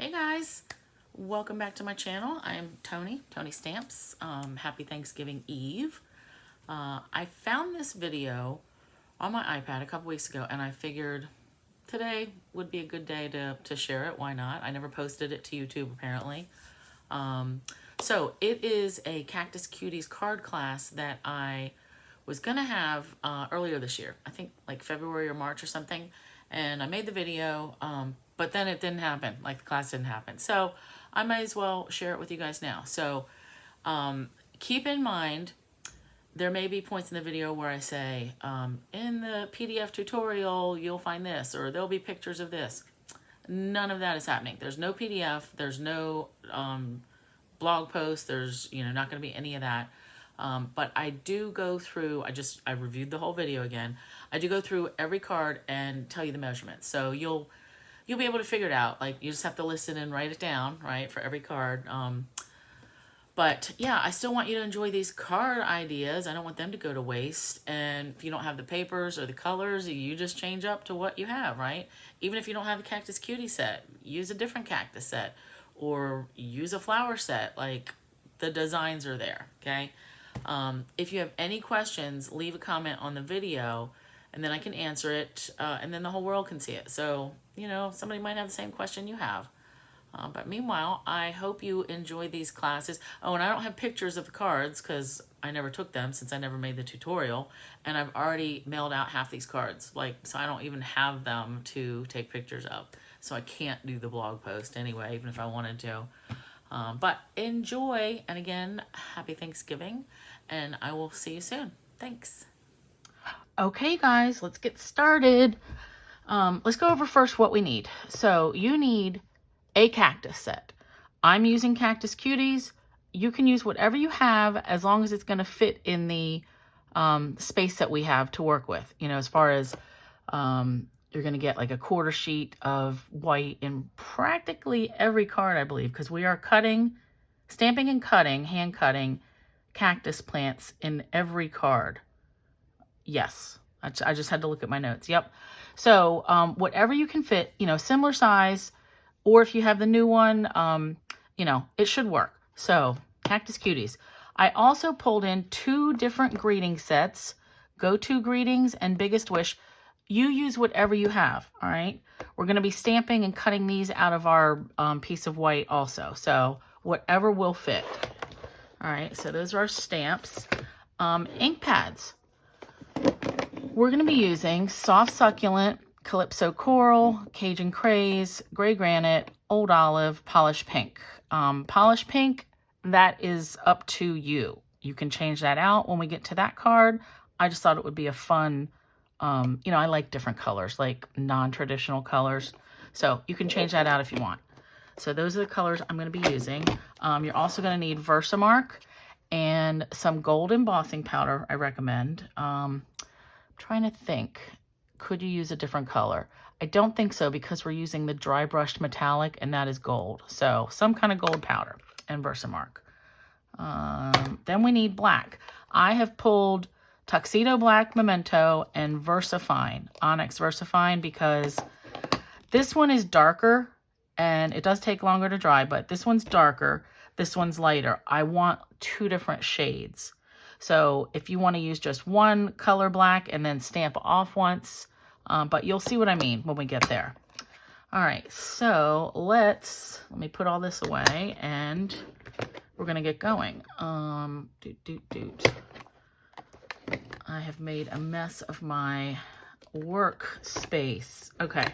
Hey guys, welcome back to my channel. I'm Toni, ToniStamps. Happy Thanksgiving Eve. I found this video on my iPad a couple weeks ago and I figured today would be a good day to share it. Why not? I never posted it to YouTube apparently. So it is a Cactus Cuties card class that I was gonna have earlier this year. I think like February or March or something. And I made the video, but then it didn't happen. Like the class didn't happen. So I might as well share it with you guys now. So keep in mind, there may be points in the video where I say, in the PDF tutorial, you'll find this, or there'll be pictures of this. None of that is happening. There's no PDF. There's no blog post. There's, not going to be any of that. But I do go through, I reviewed the whole video again. I do go through every card and tell you the measurements. So you'll be able to figure it out. Like you just have to listen and write it down, right, for every card. But yeah, I still want you to enjoy these card ideas. I don't want them to go to waste. And if you don't have the papers or the colors, you just change up to what you have, right? Even if you don't have a Cactus Cutie set, use a different cactus set or use a flower set. Like the designs are there, okay? If you have any questions, leave a comment on the video and then I can answer it and then the whole world can see it. So, somebody might have the same question you have. But meanwhile, I hope you enjoy these classes. Oh, and I don't have pictures of the cards because I never took them since I never made the tutorial. And I've already mailed out half these cards. So I don't even have them to take pictures of. So I can't do the blog post anyway, even if I wanted to. But enjoy. And again, happy Thanksgiving. And I will see you soon. Thanks. Okay, guys, let's get started. Let's go over first what we need. So you need a cactus set. I'm using Cactus Cuties. You can use whatever you have as long as it's going to fit in the space that we have to work with. As far as you're going to get like a quarter sheet of white in practically every card, I believe, because we are stamping and cutting, hand cutting cactus plants in every card. Yes, I just had to look at my notes. Yep. So whatever you can fit, similar size, or if you have the new one, it should work. So Cactus Cuties. I also pulled in 2 different greeting sets, Go-To Greetings and Biggest Wish. You use whatever you have, all right? We're going to be stamping and cutting these out of our piece of white also. So whatever will fit. All right, so those are our stamps. Ink pads. We're going to be using Soft Succulent, Calypso Coral, Cajun Craze, Gray Granite, Old Olive, Polished Pink. Polished Pink, that is up to you. You can change that out when we get to that card. I just thought it would be a fun, I like different colors, like non-traditional colors. So you can change that out if you want. So those are the colors I'm going to be using. You're also going to need Versamark and some gold embossing powder, I recommend. Trying to think, could you use a different color? I don't think so because we're using the dry brushed metallic and that is gold. So some kind of gold powder and Versamark. Then we need black. I have pulled Tuxedo Black Memento and Versafine, Onyx Versafine, because this one is darker and it does take longer to dry, but this one's darker, this one's lighter. I want 2 different shades. So if you want to use just one color black and then stamp off once, but you'll see what I mean when we get there. All right, so let me put all this away and we're going to get going. I have made a mess of my workspace. Okay,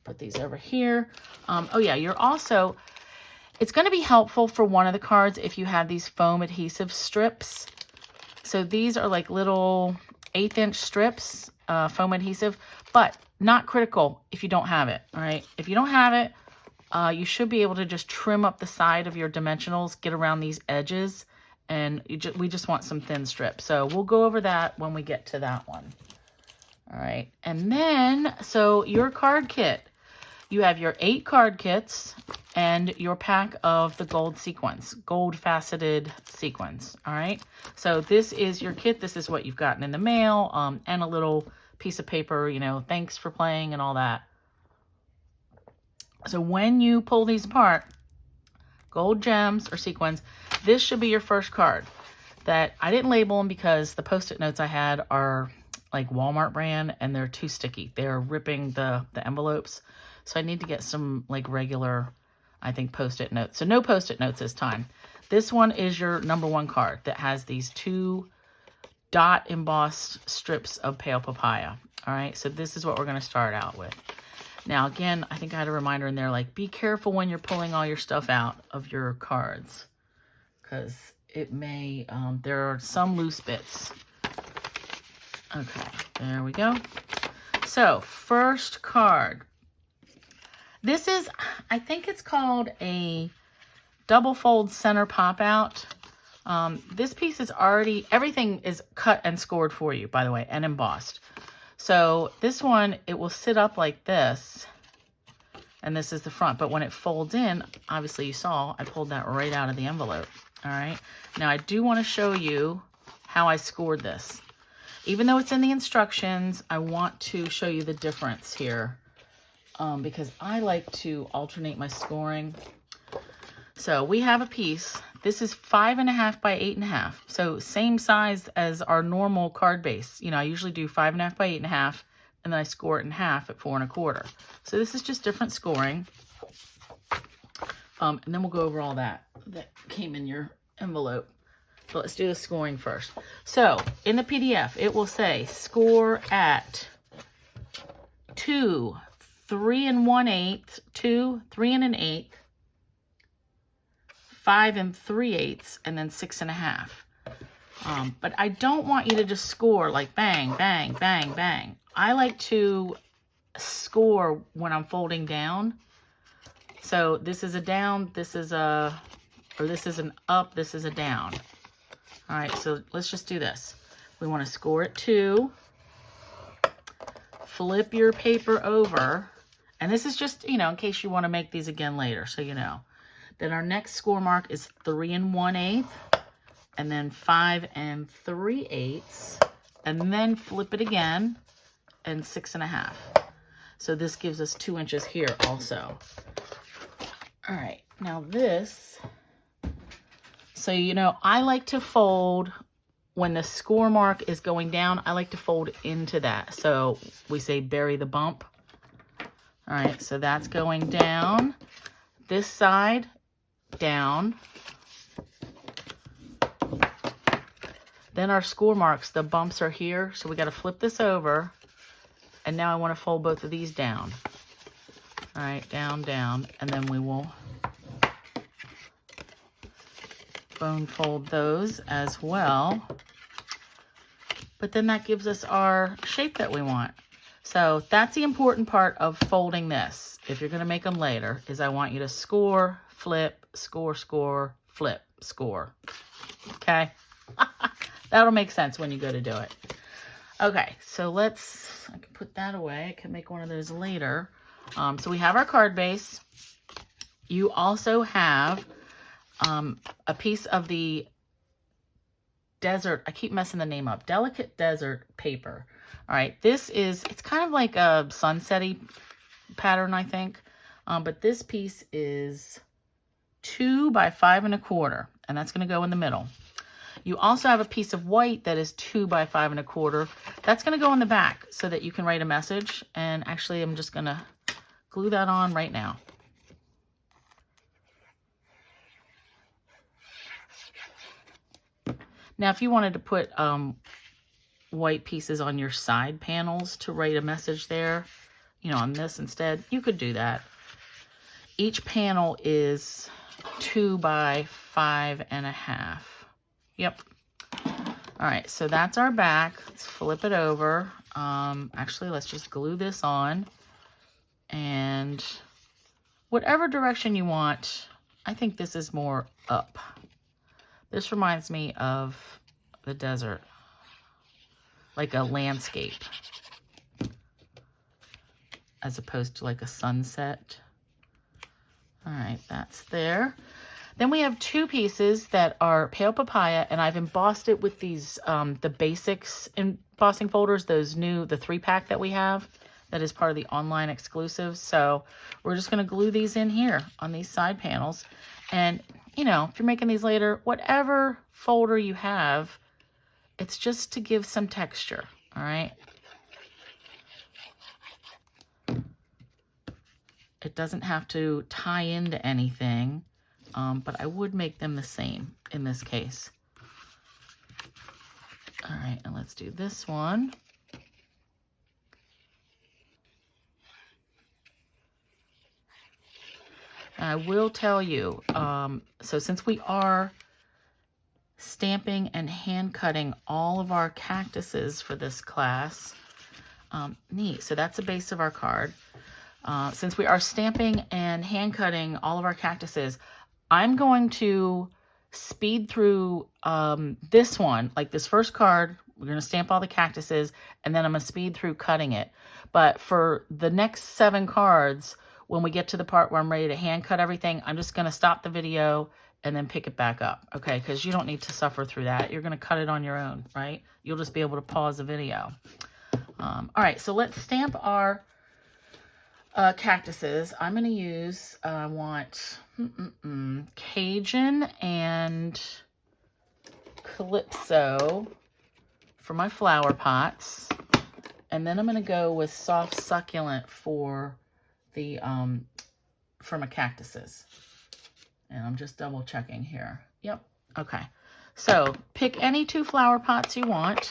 put these over here. Oh yeah, it's going to be helpful for one of the cards if you have these foam adhesive strips. So these are like little 1/8 strips, foam adhesive, but not critical if you don't have it, all right? If you don't have it, you should be able to just trim up the side of your dimensionals, get around these edges, and we just want some thin strips. So we'll go over that when we get to that one. All right, and then, so your card kit. You have your 8 card kits and your pack of the gold sequins, gold faceted sequins, all right? So this is your kit. This is what you've gotten in the mail, and a little piece of paper, thanks for playing and all that. So when you pull these apart, gold gems or sequins, this should be your first card. That I didn't label them because the Post-it notes I had are like Walmart brand and they're too sticky. They're ripping the envelopes. So I need to get some like regular, I think, Post-it notes. So no Post-it notes this time. This one is your number one card that has these 2 dot embossed strips of pale papaya. All right, so this is what we're going to start out with. Now, again, I think I had a reminder in there, like, be careful when you're pulling all your stuff out of your cards, because it may, there are some loose bits. Okay, there we go. So, first card. This is, I think it's called a double fold center pop out. This piece is already, everything is cut and scored for you, by the way, and embossed. So this one, it will sit up like this, and this is the front. But when it folds in, obviously you saw, I pulled that right out of the envelope. All right. Now I do want to show you how I scored this. Even though it's in the instructions, I want to show you the difference here because I like to alternate my scoring. So we have a piece. This is 5.5 by 8.5. So same size as our normal card base. You know, I usually do 5.5 by 8.5, and then I score it in half at 4.25. So this is just different scoring. And then we'll go over all that came in your envelope. So let's do the scoring first. So in the PDF, it will say score at 2, 3 1/8, 2, 3 1/8, 5 3/8, and then 6.5. But I don't want you to just score like bang, bang, bang, bang. I like to score when I'm folding down. So this is a down, this is a, or this is an up, this is a down. All right, so let's just do this. We want to score at 2. Flip your paper over. And this is just, you know, in case you want to make these again later, so you know. Then our next score mark is 3 1/8, and then 5 3/8, and then flip it again, and 6.5. So this gives us 2 inches here also. All right, now this, so you know, I like to fold when the score mark is going down, I like to fold into that. So we say bury the bump. All right, so that's going down. This side, down. Then our score marks, the bumps are here, so we got to flip this over, and now I want to fold both of these down. All right, down, down, and then we will bone fold those as well. But then that gives us our shape that we want. So that's the important part of folding this, if you're going to make them later, is I want you to score, flip, score, score, flip, score. Okay? That'll make sense when you go to do it. Okay, so let's, I can put that away. I can make one of those later. So we have our card base. You also have a piece of the desert, I keep messing the name up, delicate desert paper. All right, this is, it's kind of like a sunsetty pattern, I think. But this piece is 2 by 5 1/4, and that's going to go in the middle. You also have a piece of white that is 2 by 5 1/4. That's going to go in the back so that you can write a message. And actually, I'm just going to glue that on right now. Now, if you wanted to put white pieces on your side panels to write a message there, you know, on this instead, you could do that. Each panel is 2 by 5 1/2. Yep. All right, so that's our back. Let's flip it over. Actually, let's just glue this on. And whatever direction you want, I think this is more up. This reminds me of the desert, like a landscape, as opposed to like a sunset. All right, that's there. Then we have 2 pieces that are pale papaya, and I've embossed it with these, the basics embossing folders, those new, the 3-pack that we have. that is part of the online exclusive. So we're just going to glue these in here on these side panels. And, you know, if you're making these later, whatever folder you have, it's just to give some texture, all right? It doesn't have to tie into anything, but I would make them the same in this case. All right, and let's do this one. I will tell you, so since we are stamping and hand cutting all of our cactuses for this class, neat, so that's the base of our card. Since we are stamping and hand cutting all of our cactuses, I'm going to speed through this one, like this first card. We're going to stamp all the cactuses, and then I'm going to speed through cutting it. But for the next 7 cards, when we get to the part where I'm ready to hand cut everything, I'm just going to stop the video and then pick it back up, okay? Because you don't need to suffer through that. You're going to cut it on your own, right? You'll just be able to pause the video. All right, so let's stamp our cactuses. I'm going to use, I want Cajun and Calypso for my flower pots. And then I'm going to go with soft succulent for the for my cactuses. And I'm just double checking here. Yep. Okay. So pick any 2 flower pots you want.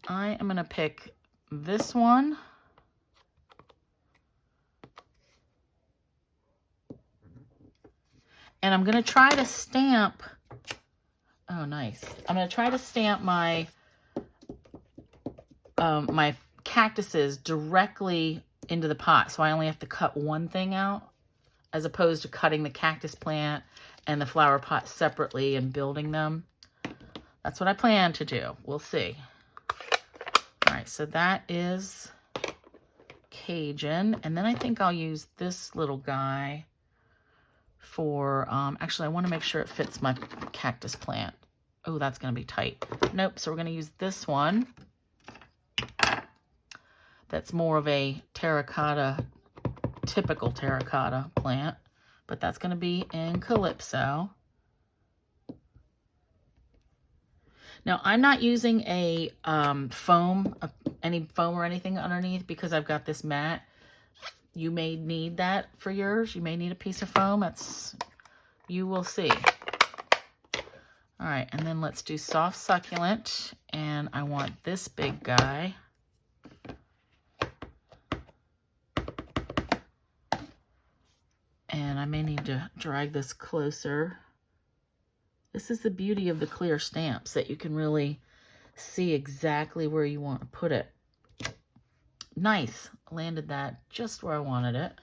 I am going to pick this one. And I'm going to try to stamp, oh nice. I'm going to try to stamp my my cactuses directly into the pot. So I only have to cut one thing out as opposed to cutting the cactus plant and the flower pot separately and building them. That's what I plan to do. We'll see. All right, so that is Cajun. And then I think I'll use this little guy for, actually I want to make sure it fits my cactus plant. Oh, that's going to be tight. Nope, so we're going to use this one. That's more of a terracotta, typical terracotta plant, but that's going to be in Calypso. Now, I'm not using a foam, any foam or anything underneath because I've got this mat. You may need that for yours. You may need a piece of foam. You will see. All right, and then let's do soft succulent, and I want this big guy. And I may need to drag this closer. This is the beauty of the clear stamps, that you can really see exactly where you want to put it. Nice. Landed that just where I wanted it.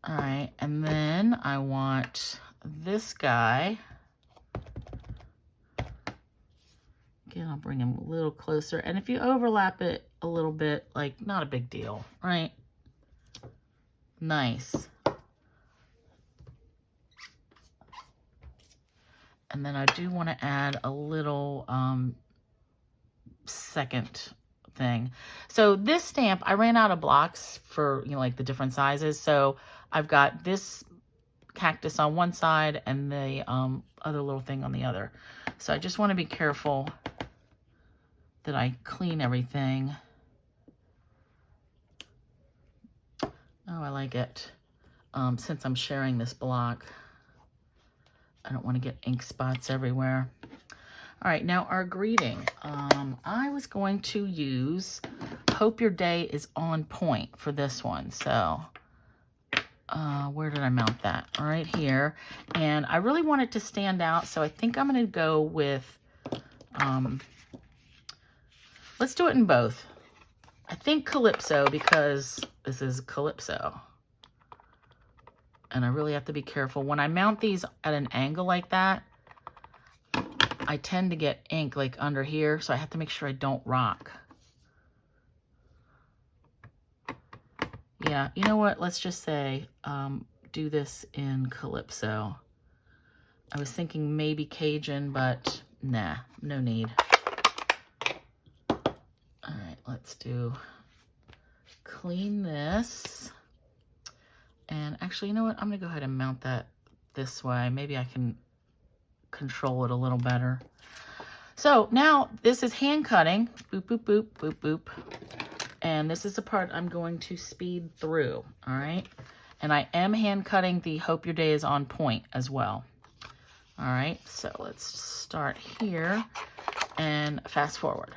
All right, and then I want this guy. Again, I'll bring him a little closer. And if you overlap it a little bit, like, not a big deal, right? Nice. And then I do want to add a little second thing. So this stamp, I ran out of blocks for, you know, like the different sizes. So I've got this cactus on one side and the other little thing on the other. So I just want to be careful that I clean everything. Oh, I like it. Since I'm sharing this block, I don't want to get ink spots everywhere. All right, now our greeting. I was going to use Hope Your Day is on Point for this one. So where did I mount that? Right here. And I really want it to stand out, so I think I'm going to go with, let's do it in both. I think Calypso, because this is Calypso. And I really have to be careful. When I mount these at an angle like that, I tend to get ink like under here, so I have to make sure I don't rock. Yeah, you know what? Let's just say do this in Calypso. I was thinking maybe Cajun, but nah, no need. let's do clean this. And actually, you know what? I'm gonna go ahead and mount that this way. Maybe I can control it a little better. So now this is hand cutting. Boop, boop, boop, boop, boop. And this is the part I'm going to speed through, all right? And I am hand cutting the Hope Your Day is on Point as well. All right, so let's start here and fast forward.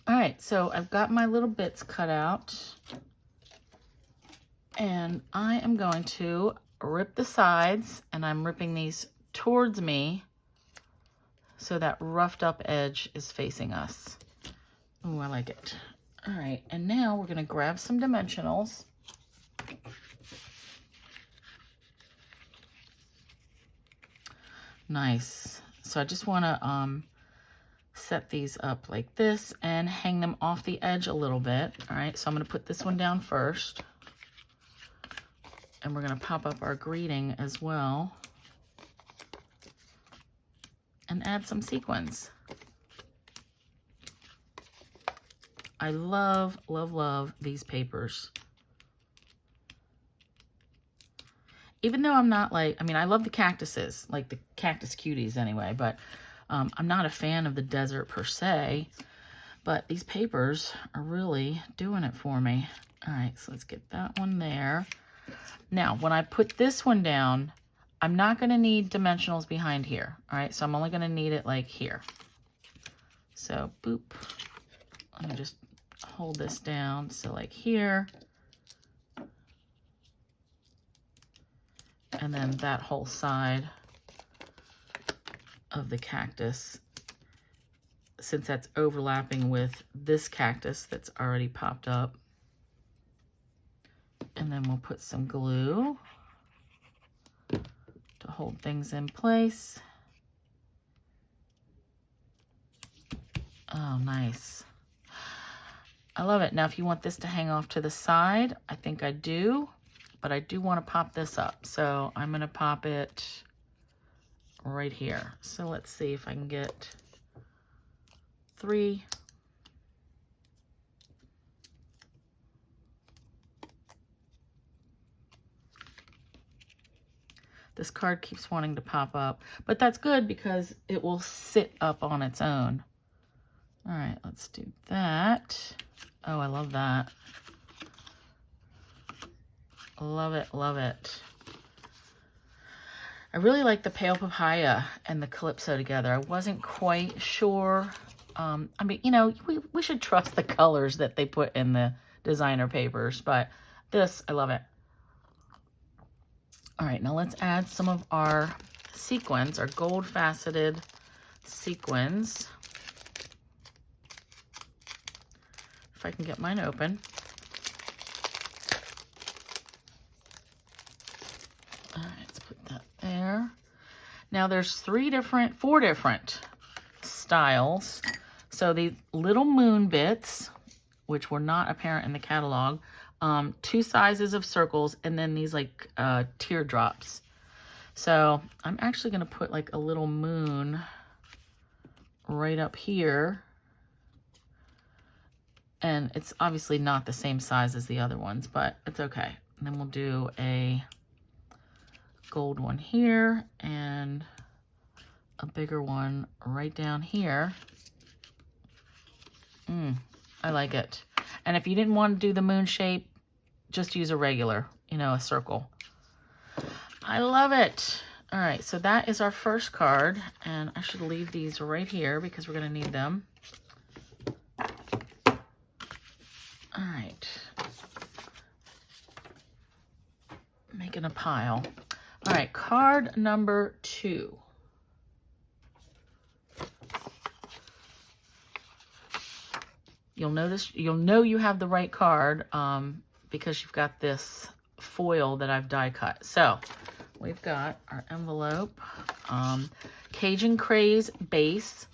All right, so I've got my little bits cut out, and I am going to rip the sides, and I'm ripping these towards me so that roughed up edge is facing us. Ooh, I like it. All right, and now we're gonna grab some dimensionals. Nice. So I just wanna set these up like this and hang them off the edge a little bit. All right, so I'm gonna put this one down first. And we're gonna pop up our greeting as well. And add some sequins. I love, love, love these papers. Even though I'm not like, I mean, I love the cactuses, like the Cactus Cuties anyway, but I'm not a fan of the desert per se, but these papers are really doing it for me. All right, so let's get that one there. Now, when I put this one down, I'm not gonna need dimensionals behind here. All right, so I'm only gonna need it like here. So boop, let me just hold this down. So like here, and then that whole side of the cactus, since that's overlapping with this cactus that's already popped up. And then we'll put some glue to hold things in place. Oh, nice. I love it. Now, if you want this to hang off to the side, I think I do, but I do want to pop this up. So I'm going to pop it right here. So let's see if I can get 3. This card keeps wanting to pop up, but that's good because it will sit up on its own. All right, let's do that. Oh, I love that. Love it, love it. I really like the pale papaya and the calypso together. I wasn't quite sure. I mean, you know, we should trust the colors that they put in the designer papers, but this, I love it. All right, now let's add some of our sequins, our gold faceted sequins. If I can get mine open. All right, let's put that there. Now there's 4 different styles. So the little moon bits, which were not apparent in the catalog, 2 sizes of circles, and then these like teardrops. So I'm actually gonna put like a little moon right up here. And it's obviously not the same size as the other ones, but it's okay. And then we'll do a gold one here and a bigger one right down here. I like it. And if you didn't want to do the moon shape, just use a regular, you know, a circle. I love it. All right, so that is our first card, and I should leave these right here because we're going to need them. All right. Making a pile. All right, card number 2. You'll know you have the right card because you've got this foil that I've die cut. So we've got our envelope, Cajun Craze base,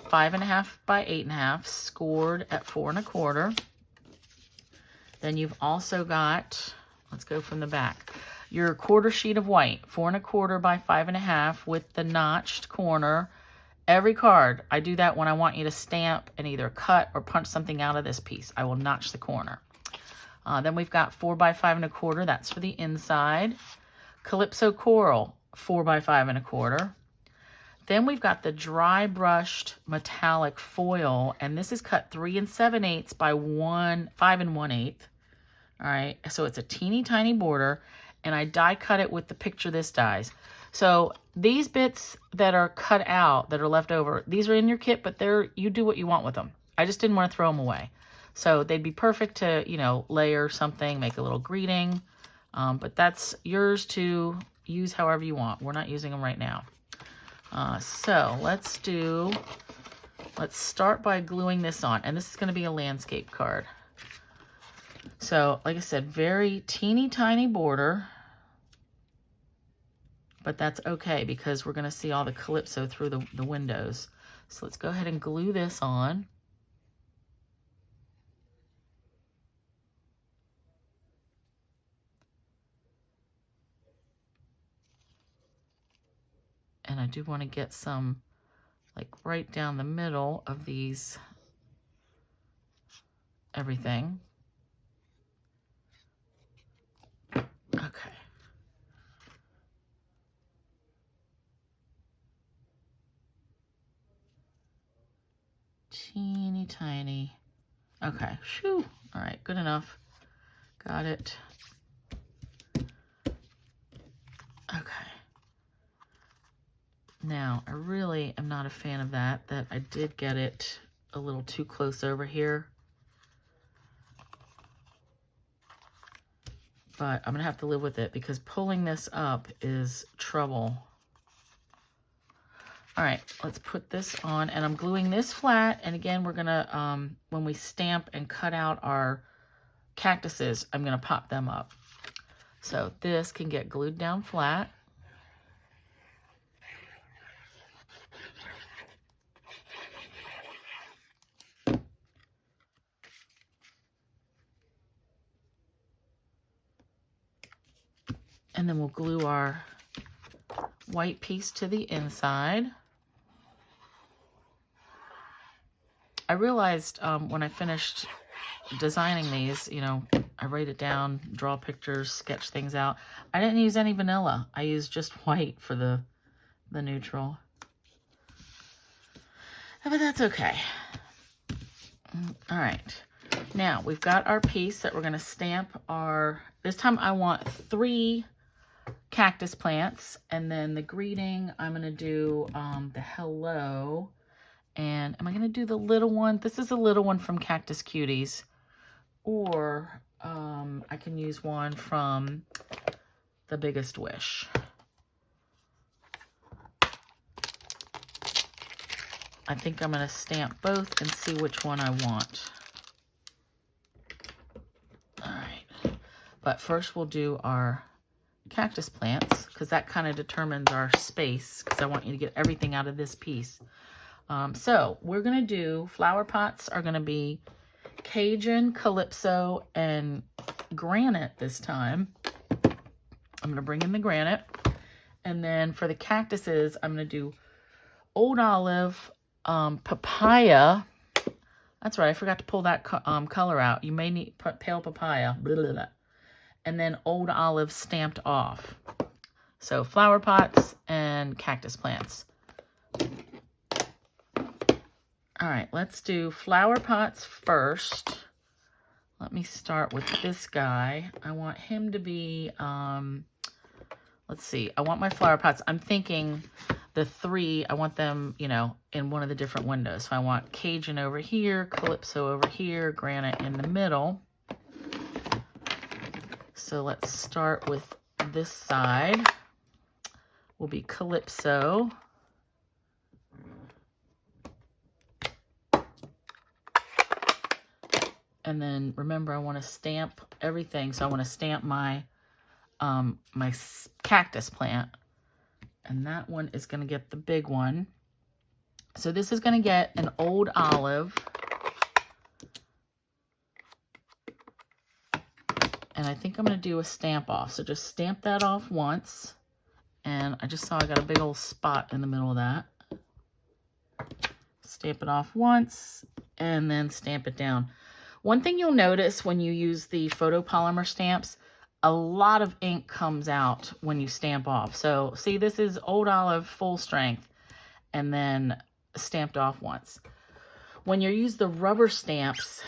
5.5 by 8.5, scored at 4 1/4. Then you've also got, let's go from the back, your quarter sheet of white, 4 1/4 by 5.5 with the notched corner. Every card, I do that when I want you to stamp and either cut or punch something out of this piece. I will notch the corner. Then we've got 4 by 5 1/4. That's for the inside. Calypso Coral, 4 by 5 1/4. Then we've got the dry brushed metallic foil, and this is cut 3 7/8 by 5 1/8. All right, so it's a teeny tiny border, and I die cut it with the Picture This dies. So these bits that are cut out, that are left over, these are in your kit, but you do what you want with them. I just didn't want to throw them away. So they'd be perfect to, you know, layer something, make a little greeting. But that's yours to use however you want. We're not using them right now. So let's start by gluing this on. And this is going to be a landscape card. So like I said, very teeny tiny border. But that's okay because we're going to see all the calypso through the windows. So let's go ahead and glue this on. And I do want to get some, like, right down the middle of these, everything. Okay. Teeny tiny. Okay, shoo. All right, good enough. Got it. Okay. Now, I really am not a fan of that I did get it a little too close over here. But I'm going to have to live with it because pulling this up is trouble. All right, let's put this on, and I'm gluing this flat. And again, we're going to, when we stamp and cut out our cactuses, I'm going to pop them up. So this can get glued down flat. And then we'll glue our white piece to the inside. I realized when I finished designing these, you know, I write it down, draw pictures, sketch things out. I didn't use any vanilla. I used just white for the neutral. But that's okay. All right. Now, we've got our piece that we're going to stamp our... This time I want 3 cactus plants, and then the greeting, I'm going to do the hello. And am I going to do the little one? This is a little one from Cactus Cuties. Or I can use one from The Biggest Wish. I think I'm going to stamp both and see which one I want. All right. But first we'll do our cactus plants because that kind of determines our space because I want you to get everything out of this piece. So we're going to do, flower pots are going to be Cajun, Calypso, and granite this time. I'm going to bring in the granite. And then for the cactuses, I'm going to do Old Olive, Papaya. That's right, I forgot to pull that color out. You may need pale papaya, blah, blah, blah. And then old olive stamped off. So flower pots and cactus plants. All right, let's do flower pots first. Let me start with this guy. I want him to be, let's see, I want my flower pots. I'm thinking the 3, I want them, you know, in one of the different windows. So I want Cajun over here, Calypso over here, Granite in the middle. So let's start with this side. Will be Calypso. And then remember, I want to stamp everything. So I want to stamp my my cactus plant. And that one is going to get the big one. So this is going to get an old olive. And I think I'm going to do a stamp off. So just stamp that off once. And I just saw I got a big old spot in the middle of that. Stamp it off once and then stamp it down. One thing you'll notice when you use the photopolymer stamps, a lot of ink comes out when you stamp off. So see, this is old olive full strength and then stamped off once. When you use the rubber stamps,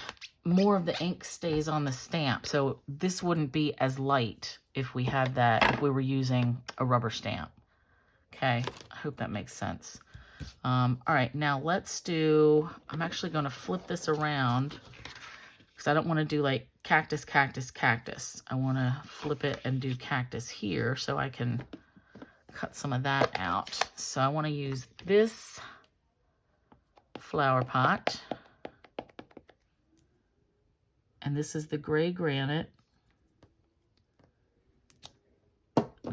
more of the ink stays on the stamp. So this wouldn't be as light if we had that, if we were using a rubber stamp. Okay, I hope that makes sense. All right, now let's do, I'm actually going to flip this around because I don't want to do like cactus, cactus, cactus. I want to flip it and do cactus here so I can cut some of that out. So I want to use this flower pot. And this is the gray granite.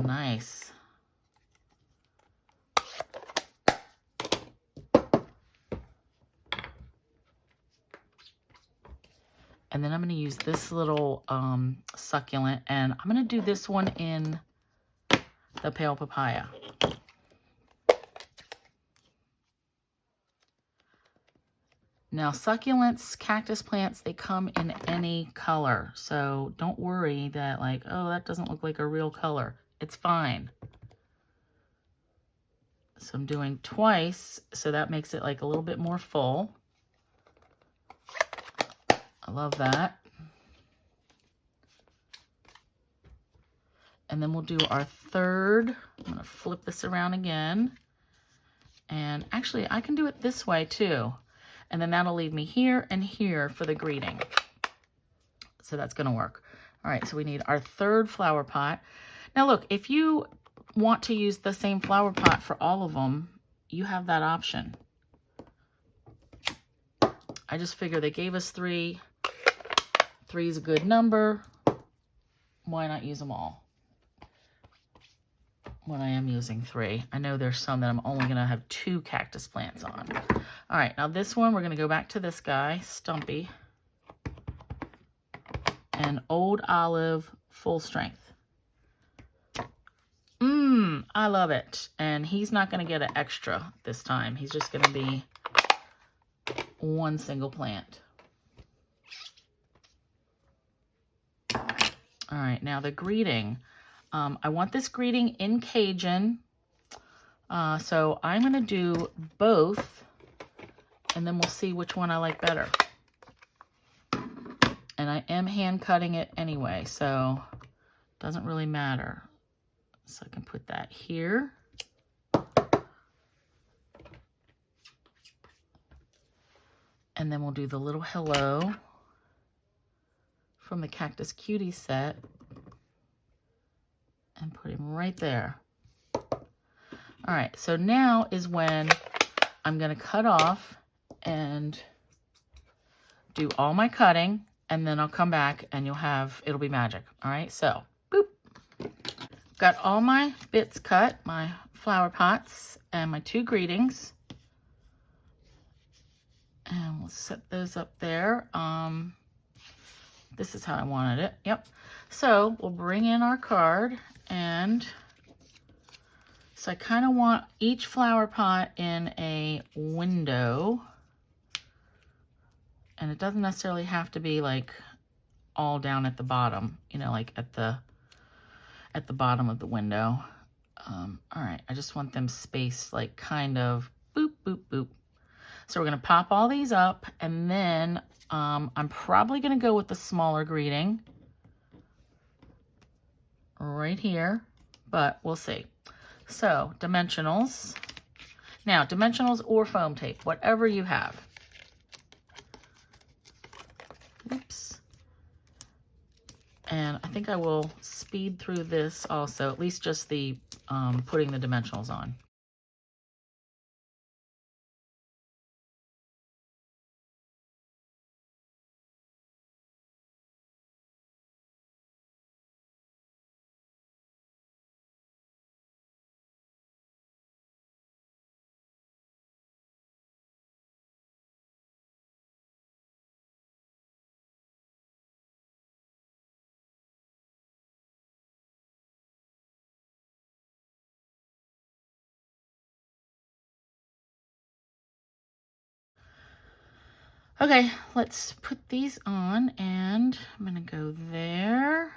Nice. And then I'm going to use this little succulent, and I'm going to do this one in the pale papaya. Now, succulents, cactus plants, they come in any color. So don't worry that like, oh, that doesn't look like a real color. It's fine. So I'm doing twice, so that makes it like a little bit more full. I love that. And then we'll do our third. I'm going to flip this around again. And actually, I can do it this way too. And then that'll leave me here and here for the greeting. So that's going to work. All right, so we need our third flower pot. Now look, if you want to use the same flower pot for all of them, you have that option. I just figure they gave us 3. 3 is a good number. Why not use them all? When I am using 3. I know there's some that I'm only going to have 2 cactus plants on. All right, now this one, we're going to go back to this guy, Stumpy. And old olive, full strength. I love it. And he's not going to get an extra this time. He's just going to be one single plant. All right, now the greeting. I want this greeting in Cajun. So I'm going to do both, and then we'll see which one I like better. And I am hand cutting it anyway, so it doesn't really matter. So I can put that here. And then we'll do the little hello from the Cactus Cuties set and put him right there. All right, so now is when I'm gonna cut off and do all my cutting, and then I'll come back and it'll be magic. All right, so boop. Got all my bits cut, my flower pots and my 2 greetings. And we'll set those up there. This is how I wanted it. Yep. So we'll bring in our card, and so I kind of want each flower pot in a window. And it doesn't necessarily have to be like all down at the bottom, you know, like at the bottom of the window. All right, I just want them spaced like kind of boop, boop, boop. So we're gonna pop all these up, and then I'm probably gonna go with the smaller greeting right here, but we'll see. So dimensionals. Now, dimensionals or foam tape, whatever you have. Oops. And I think I will speed through this also, at least just the putting the dimensionals on. Okay, let's put these on, and I'm gonna go there.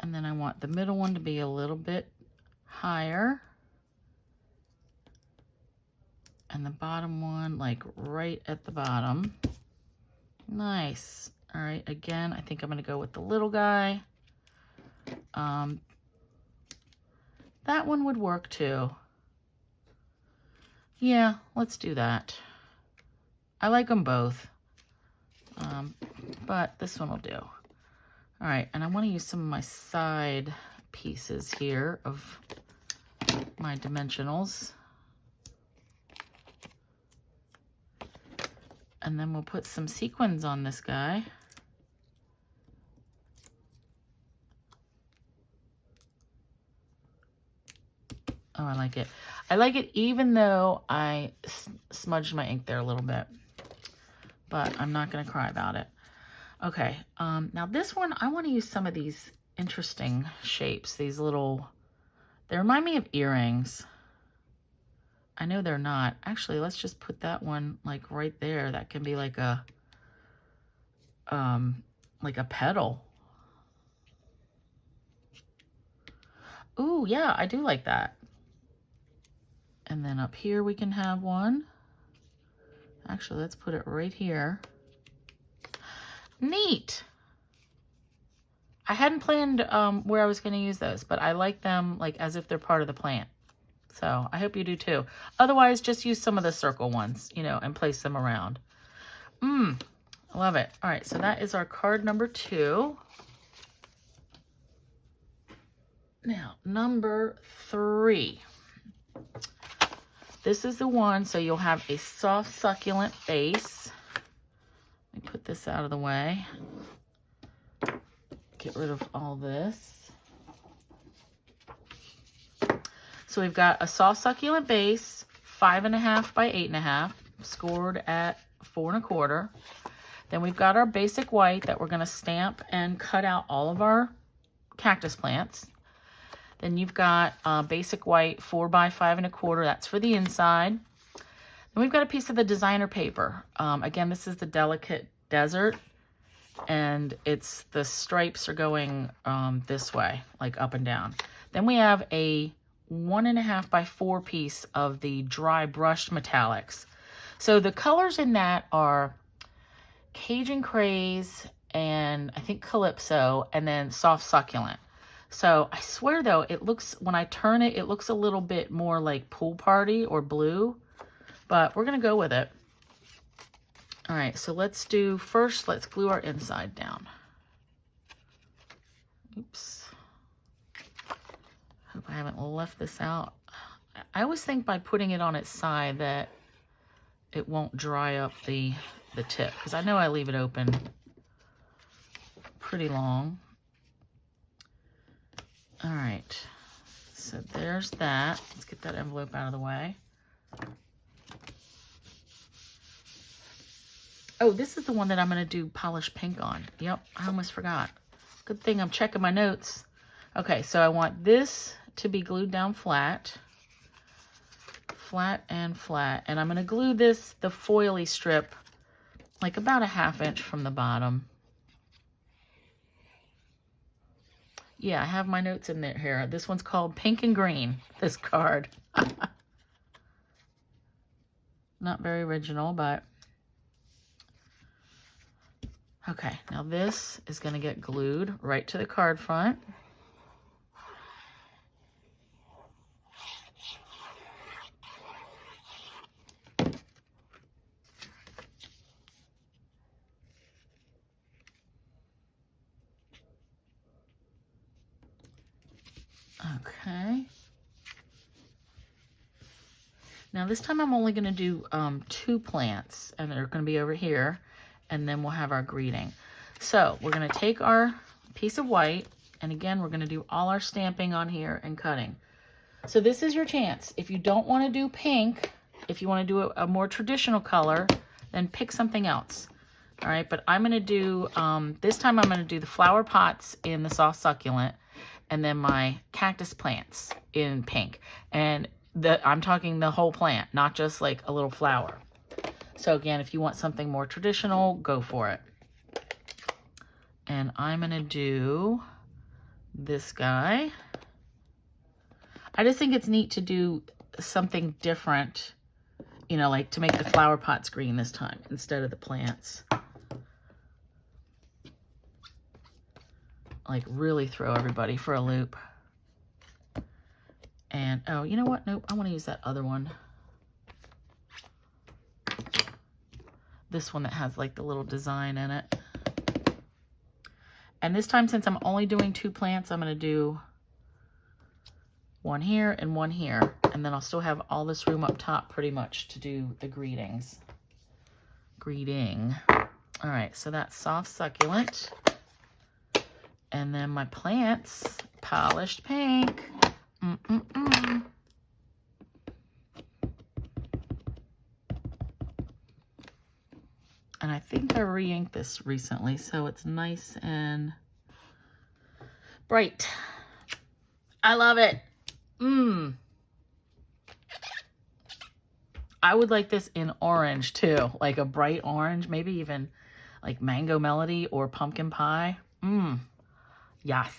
And then I want the middle one to be a little bit higher. And the bottom one, like right at the bottom. Nice. All right, again, I think I'm gonna go with the little guy. That one would work too. Yeah, let's do that. I like them both, but this one will do. All right, and I want to use some of my side pieces here of my dimensionals. And then we'll put some sequins on this guy. Oh, I like it. I like it even though I smudged my ink there a little bit. But I'm not going to cry about it. Okay, now this one, I want to use some of these interesting shapes. These little, they remind me of earrings. I know they're not. Actually, let's just put that one like right there. That can be like a petal. Ooh, yeah, I do like that. And then up here we can have one. Actually, let's put it right here. Neat. I hadn't planned where I was going to use those, but I like them like as if they're part of the plant. So I hope you do too. Otherwise, just use some of the circle ones, you know, and place them around. I love it. All right, so that is our card number 2. Now, number 3. This is the one, so you'll have a soft, succulent base. Let me put this out of the way. Get rid of all this. So we've got a soft, succulent base, 5.5 by 8.5, scored at 4 1/4. Then we've got our basic white that we're gonna stamp and cut out all of our cactus plants. Then you've got basic white 4 by 5 1/4. That's for the inside. Then we've got a piece of the designer paper. Again, this is the Delicate Desert, and it's the stripes are going this way, like up and down. Then we have a 1.5 by 4 piece of the dry brushed metallics. So the colors in that are Cajun Craze and I think Calypso, and then Soft Succulent. So I swear though, it looks, when I turn it, it looks a little bit more like Pool Party or blue, but we're going to go with it. All right, so let's glue our inside down. Oops. Hope I haven't left this out. I always think by putting it on its side that it won't dry up the tip, because I know I leave it open pretty long. All right, so there's that. Let's get that envelope out of the way. Oh, this is the one that I'm going to do polished pink on. Yep, I almost forgot. Good thing I'm checking my notes. Okay, so I want this to be glued down flat. Flat and flat. And I'm going to glue this, the foily strip, like about a 1/2 inch from the bottom. Yeah, I have my notes in there here. This one's called Pink and Green, this card. Not very original, but... Okay, now this is going to get glued right to the card front. Okay. Now this time I'm only going to do 2 plants, and they're going to be over here, and then we'll have our greeting. So we're going to take our piece of white, and again we're going to do all our stamping on here and cutting. So this is your chance. If you don't want to do pink, if you want to do a more traditional color, then pick something else. All right, but I'm going to do, this time I'm going to do the flower pots in the soft succulent, and then my cactus plants in pink. And I'm talking the whole plant, not just like a little flower. So again, if you want something more traditional, go for it. And I'm going to do this guy. I just think it's neat to do something different, you know, like to make the flower pots green this time instead of the plants. Like really throw everybody for a loop. And, oh, you know what? Nope, I want to use that other one. This one that has like the little design in it. And this time, since I'm only doing 2 plants, I'm going to do one here and one here. And then I'll still have all this room up top pretty much to do the greetings. Greeting. All right, so that's soft succulent. And then my plants, polished pink. And I think I re-inked this recently, so it's nice and bright. I love it. I would like this in orange too, like a bright orange, maybe even like Mango Melody or Pumpkin Pie. Yes.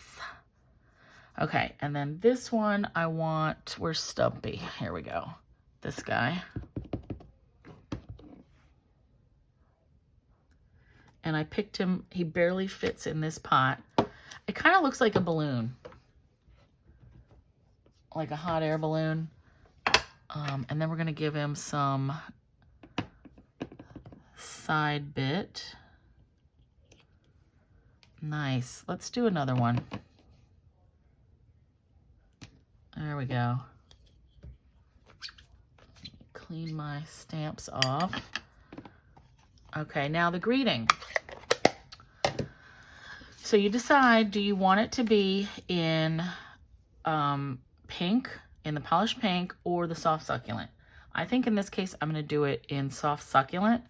Okay, and then this one I want, where's Stumpy? Here we go. This guy. And I picked him, he barely fits in this pot. It kind of looks like a balloon. Like a hot air balloon. And then we're going to give him some side bit. Nice. Let's do another one. There we go. Clean my stamps off. Okay, now the greeting. So you decide, do you want it to be in pink, in the polished pink, or the soft succulent? I think in this case, I'm going to do it in soft succulent.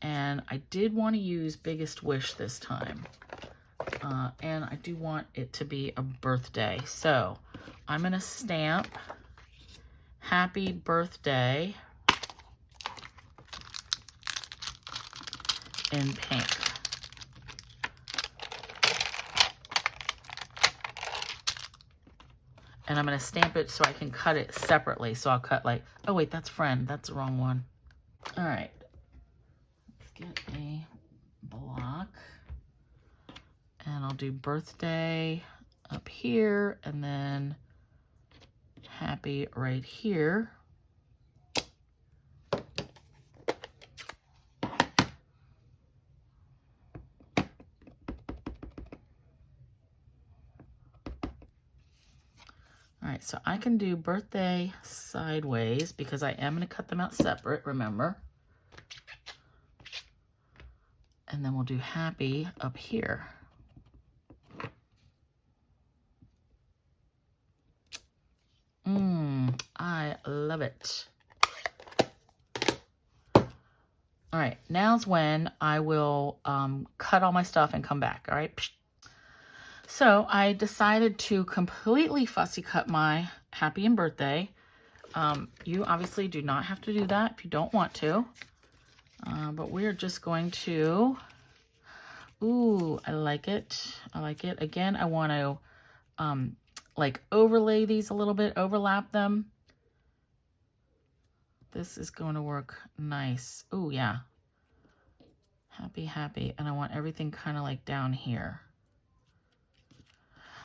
And I did want to use Biggest Wish this time. And I do want it to be a birthday. So I'm going to stamp Happy Birthday in pink. And I'm going to stamp it so I can cut it separately. So I'll cut like, oh wait, that's Friend. That's the wrong one. All right. Let's get a block. And I'll do birthday up here and then happy right here. All right, so I can do birthday sideways because I am going to cut them out separate, remember. And then we'll do happy up here. I love it. All right, now's when I will cut all my stuff and come back, all right? So I decided to completely fussy cut my happy and birthday. You obviously do not have to do that if you don't want to. But we're just going to, ooh, I like it. I like it. Again, I want to like overlay these a little bit, overlap them. This is going to work nice. Ooh, yeah. Happy, happy. And I want everything kind of like down here.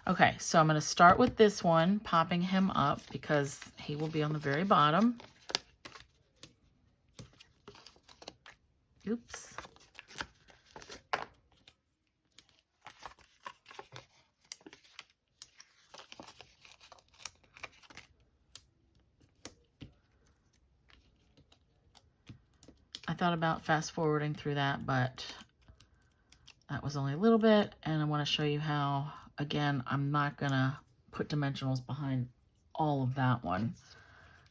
Okay, so I'm going to start with this one, popping him up because he will be on the very bottom. Oops. I thought about fast forwarding through that, but that was only a little bit. And I want to show you how, again, I'm not going to put dimensionals behind all of that one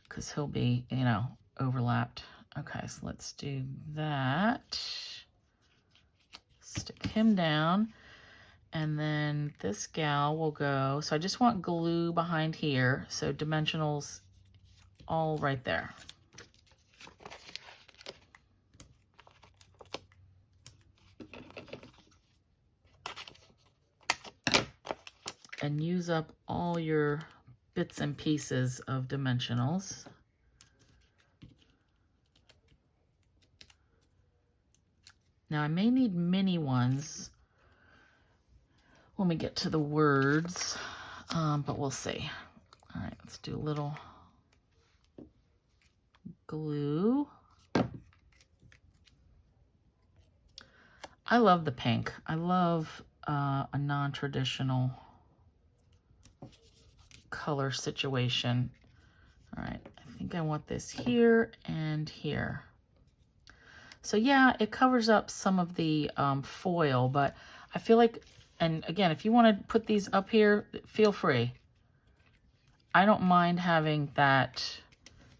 because he'll be, you know, overlapped. Okay, so let's do that. Stick him down. And then this gal will go, so I just want glue behind here. So dimensionals all right there. And use up all your bits and pieces of dimensionals. Now I may need mini ones when we get to the words, but we'll see. All right, let's do a little glue. I love the pink. I love a non-traditional color situation. All right, I think I want this here and here. So yeah, it covers up some of the foil, but I feel like, and again, if you want to put these up here, feel free. I don't mind having that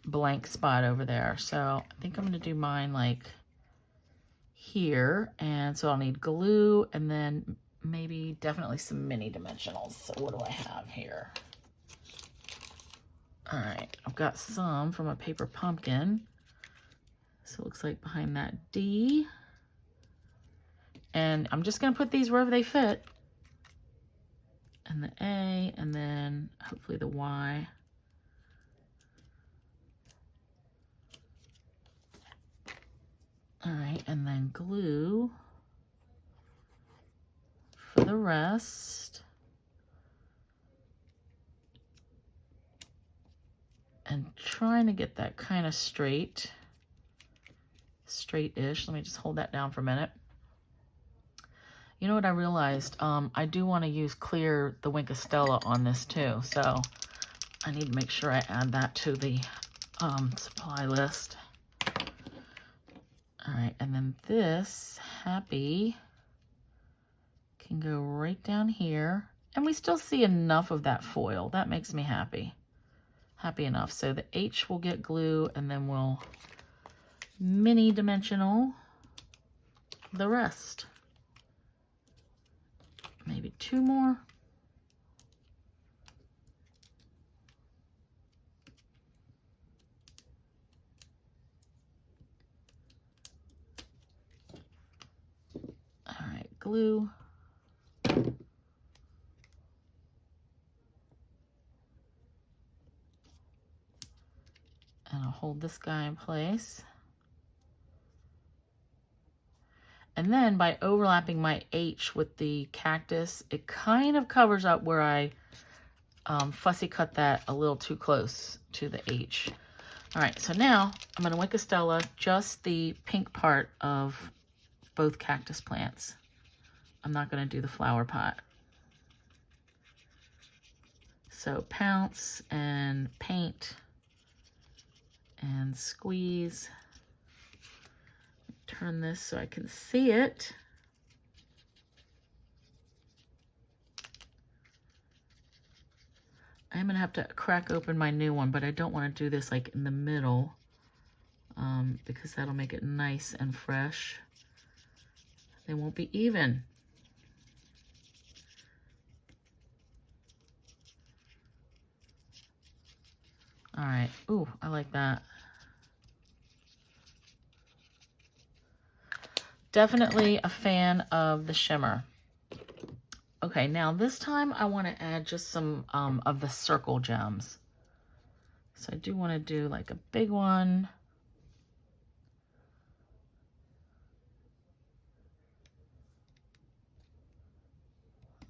blank spot over there. So I think I'm going to do mine like here. And so I'll need glue and then maybe definitely some mini dimensionals. So what do I have here? All right, I've got some from a paper pumpkin. So it looks like behind that D. And I'm just going to put these wherever they fit. And the A, and then hopefully the Y. All right, and then glue for the rest. And trying to get that kind of straight-ish. Let me just hold that down for a minute. You know what I realized? I do want to use clear the Wink of Stella on this too, so I need to make sure I add that to the supply list. All right, and then this happy can go right down here, and we still see enough of that foil. That makes me happy. Happy enough. So the H will get glue, and then we'll mini dimensional the rest. Maybe two more. All right, glue. And I'll hold this guy in place. And then by overlapping my H with the cactus, it kind of covers up where I fussy cut that a little too close to the H. All right, so now I'm going to Wink of Stella just the pink part of both cactus plants. I'm not going to do the flower pot. So pounce and paint and squeeze. Turn this so I can see it. I'm gonna have to crack open my new one, but I don't want to do this like in the middle because that'll make it nice and fresh. They won't be even. All right. Ooh, I like that. definitely a fan of the shimmer. Okay, now this time I want to add just some of the circle gems. So I do want to do like a big one.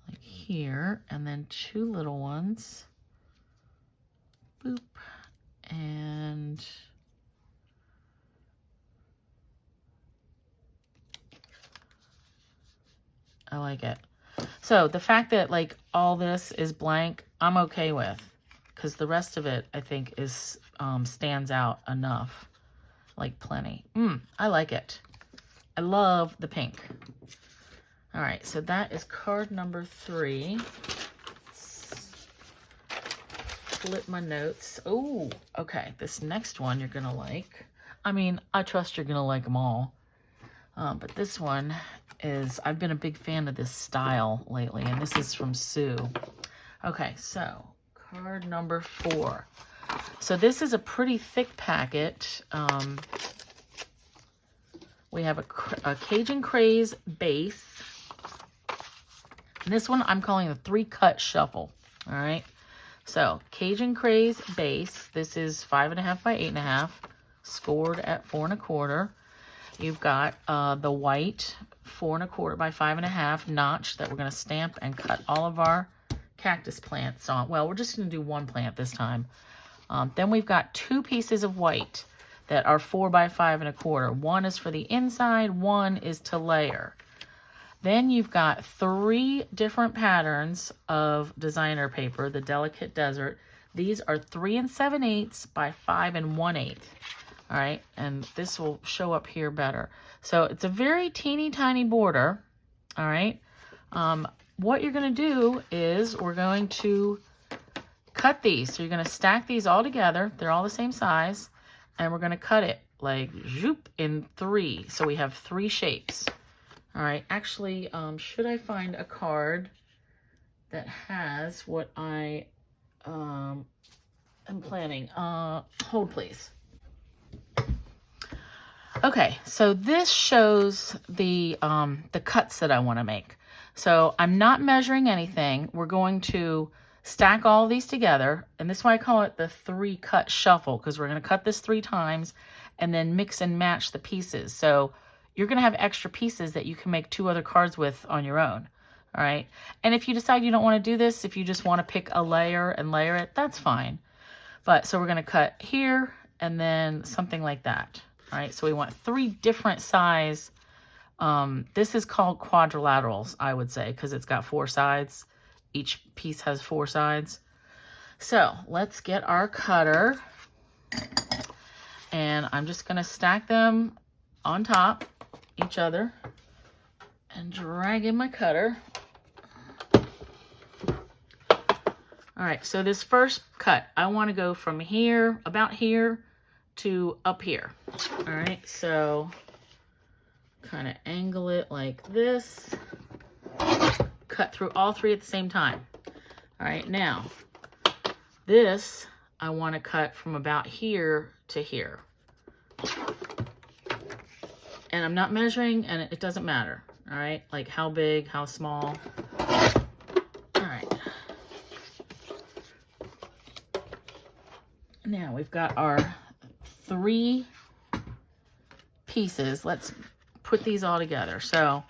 Like here, and then 2 little ones. Boop. And I like it. So the fact that like all this is blank, I'm okay with, because the rest of it I think is stands out enough, like plenty. I like it. I love the pink. All right, so that is card number 3. Let's flip my notes. Oh, okay. This next one you're gonna like. I mean, I trust you're gonna like them all. But this one is, I've been a big fan of this style lately, and this is from Sue. Okay, so card number 4. So this is a pretty thick packet. We have a Cajun Craze base. And this one I'm calling the 3-cut shuffle. All right. So Cajun Craze base. This is 5.5 by 8.5, scored at 4 1/4. You've got the white 4 1/4 by 5.5 notch that we're going to stamp and cut all of our cactus plants on. Well, we're just going to do 1 plant this time. Then we've got 2 pieces of white that are 4 by 5 1/4. One is for the inside, one is to layer. Then you've got 3 different patterns of designer paper, the Delicate Desert. These are 3 7/8 by 5 1/8. All right, and this will show up here better. So it's a very teeny tiny border. All right. What you're going to do is we're going to cut these. So you're going to stack these all together. They're all the same size. And we're going to cut it like zoop in 3. So we have 3 shapes. All right. Actually, should I find a card that has what I am planning? Hold, please. Okay, so this shows the cuts that I want to make. So I'm not measuring anything. We're going to stack all these together, and this is why I call it the 3-cut shuffle, because we're going to cut this 3 times and then mix and match the pieces. So you're going to have extra pieces that you can make 2 other cards with on your own. All right, and if you decide you don't want to do this, if you just want to pick a layer and layer it, that's fine. But so we're going to cut here and then something like that. All right, so we want 3 different size. This is called quadrilaterals, I would say, because it's got 4 sides. Each piece has 4 sides. So let's get our cutter. And I'm just going to stack them on top each other and drag in my cutter. All right, so this first cut, I want to go from here, about here, to up here. All right, so kind of angle it like this. Cut through all 3 at the same time. All right, now this I want to cut from about here to here. And I'm not measuring, and it doesn't matter. All right, like how big, how small. All right. Now we've got our 3 pieces. Let's put these all together. So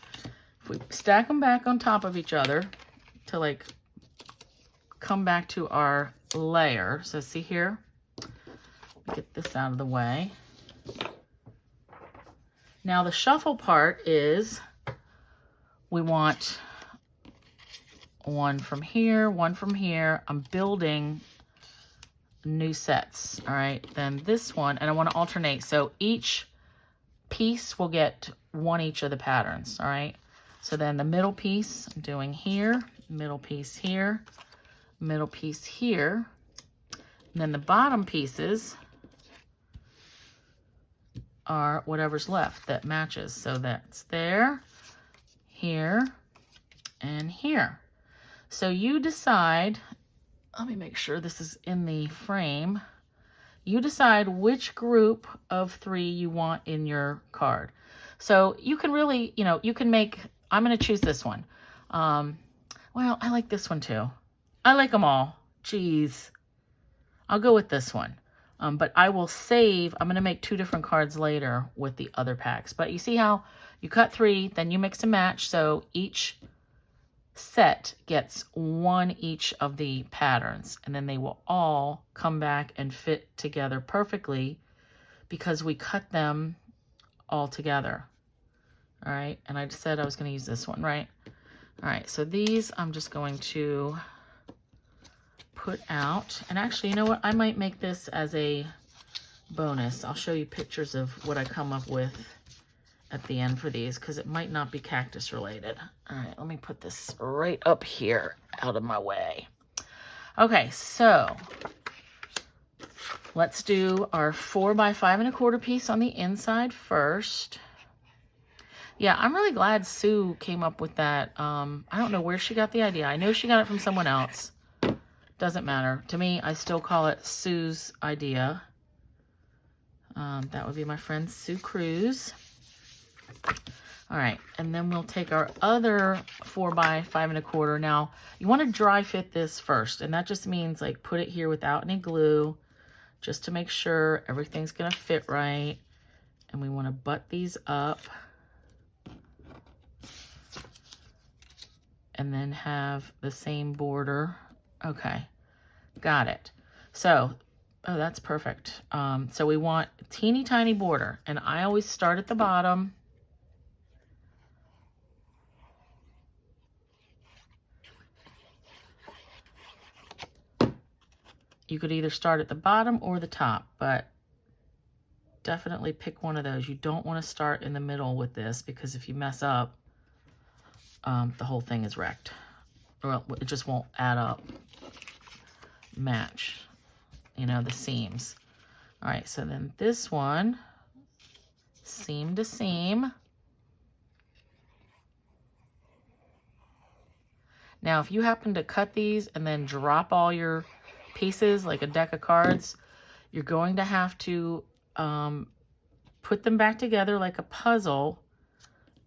if we stack them back on top of each other to like come back to our layer. So see here, get this out of the way. Now the shuffle part is we want 1 from here, 1 from here. I'm building new sets. All right, then this one, and I want to alternate. So each piece will get 1 each of the patterns. All right, so then the middle piece I'm doing here, middle piece here, middle piece here, and then the bottom pieces are whatever's left that matches. So that's there, here, and here. So you decide, let me make sure this is in the frame. You decide which group of 3 you want in your card. So you can really, you know, you can make, I'm going to choose this one. Well, I like this one too. I like them all. Geez. I'll go with this one. But I will save, I'm going to make 2 different cards later with the other packs. But you see how you cut 3, then you mix and match. So each set gets 1 each of the patterns. And then they will all come back and fit together perfectly because we cut them all together. All right. And I said I was going to use this one, right? All right. So these I'm just going to put out. And actually, you know what? I might make this as a bonus. I'll show you pictures of what I come up with at the end for these because it might not be cactus related. All right, let me put this right up here out of my way. Okay, so let's do our 4 by 5 1/4 piece on the inside first. Yeah, I'm really glad Sue came up with that. I don't know where she got the idea. I know she got it from someone else. Doesn't matter. To me, I still call it Sue's idea. That would be my friend Sue Cruz. All right, and then we'll take our other 4 by 5 1/4. Now, you want to dry fit this first, and that just means like put it here without any glue, just to make sure everything's gonna fit right. And we want to butt these up, and then have the same border. Okay, got it. So, oh, that's perfect. So we want a teeny tiny border, and I always start at the bottom. You could either start at the bottom or the top, but definitely pick one of those. You don't want to start in the middle with this because if you mess up, the whole thing is wrecked. Or it just won't add up, match, you know, the seams. All right, so then this one, seam to seam. Now, if you happen to cut these and then drop all your pieces like a deck of cards, you're going to have to put them back together like a puzzle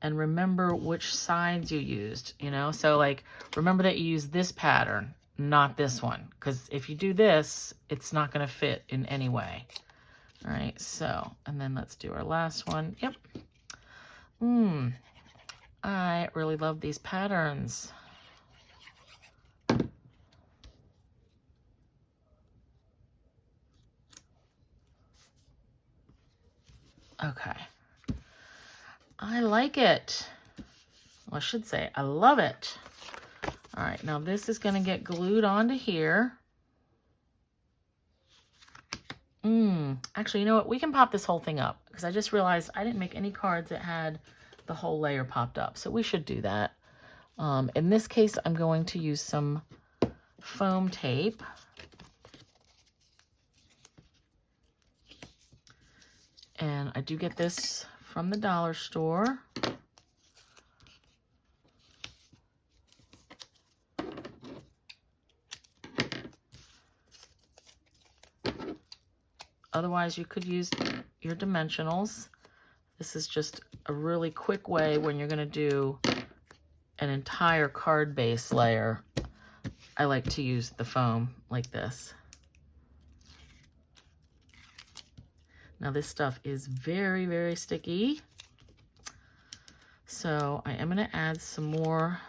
and remember which sides you used, you know? So like, remember that you use this pattern, not this one, because if you do this, it's not gonna fit in any way. All right, so, and then let's do our last one. Yep. I really love these patterns. Okay. I like it. Well, I should say I love it. All right, now this is going to get glued onto here. Actually, you know what? We can pop this whole thing up because I just realized I didn't make any cards that had the whole layer popped up. So we should do that. In this case, I'm going to use some foam tape. And I do get this from the dollar store. Otherwise, you could use your dimensionals. This is just a really quick way when you're going to do an entire card base layer. I like to use the foam like this. Now this stuff is very, very sticky. So I am going to add some more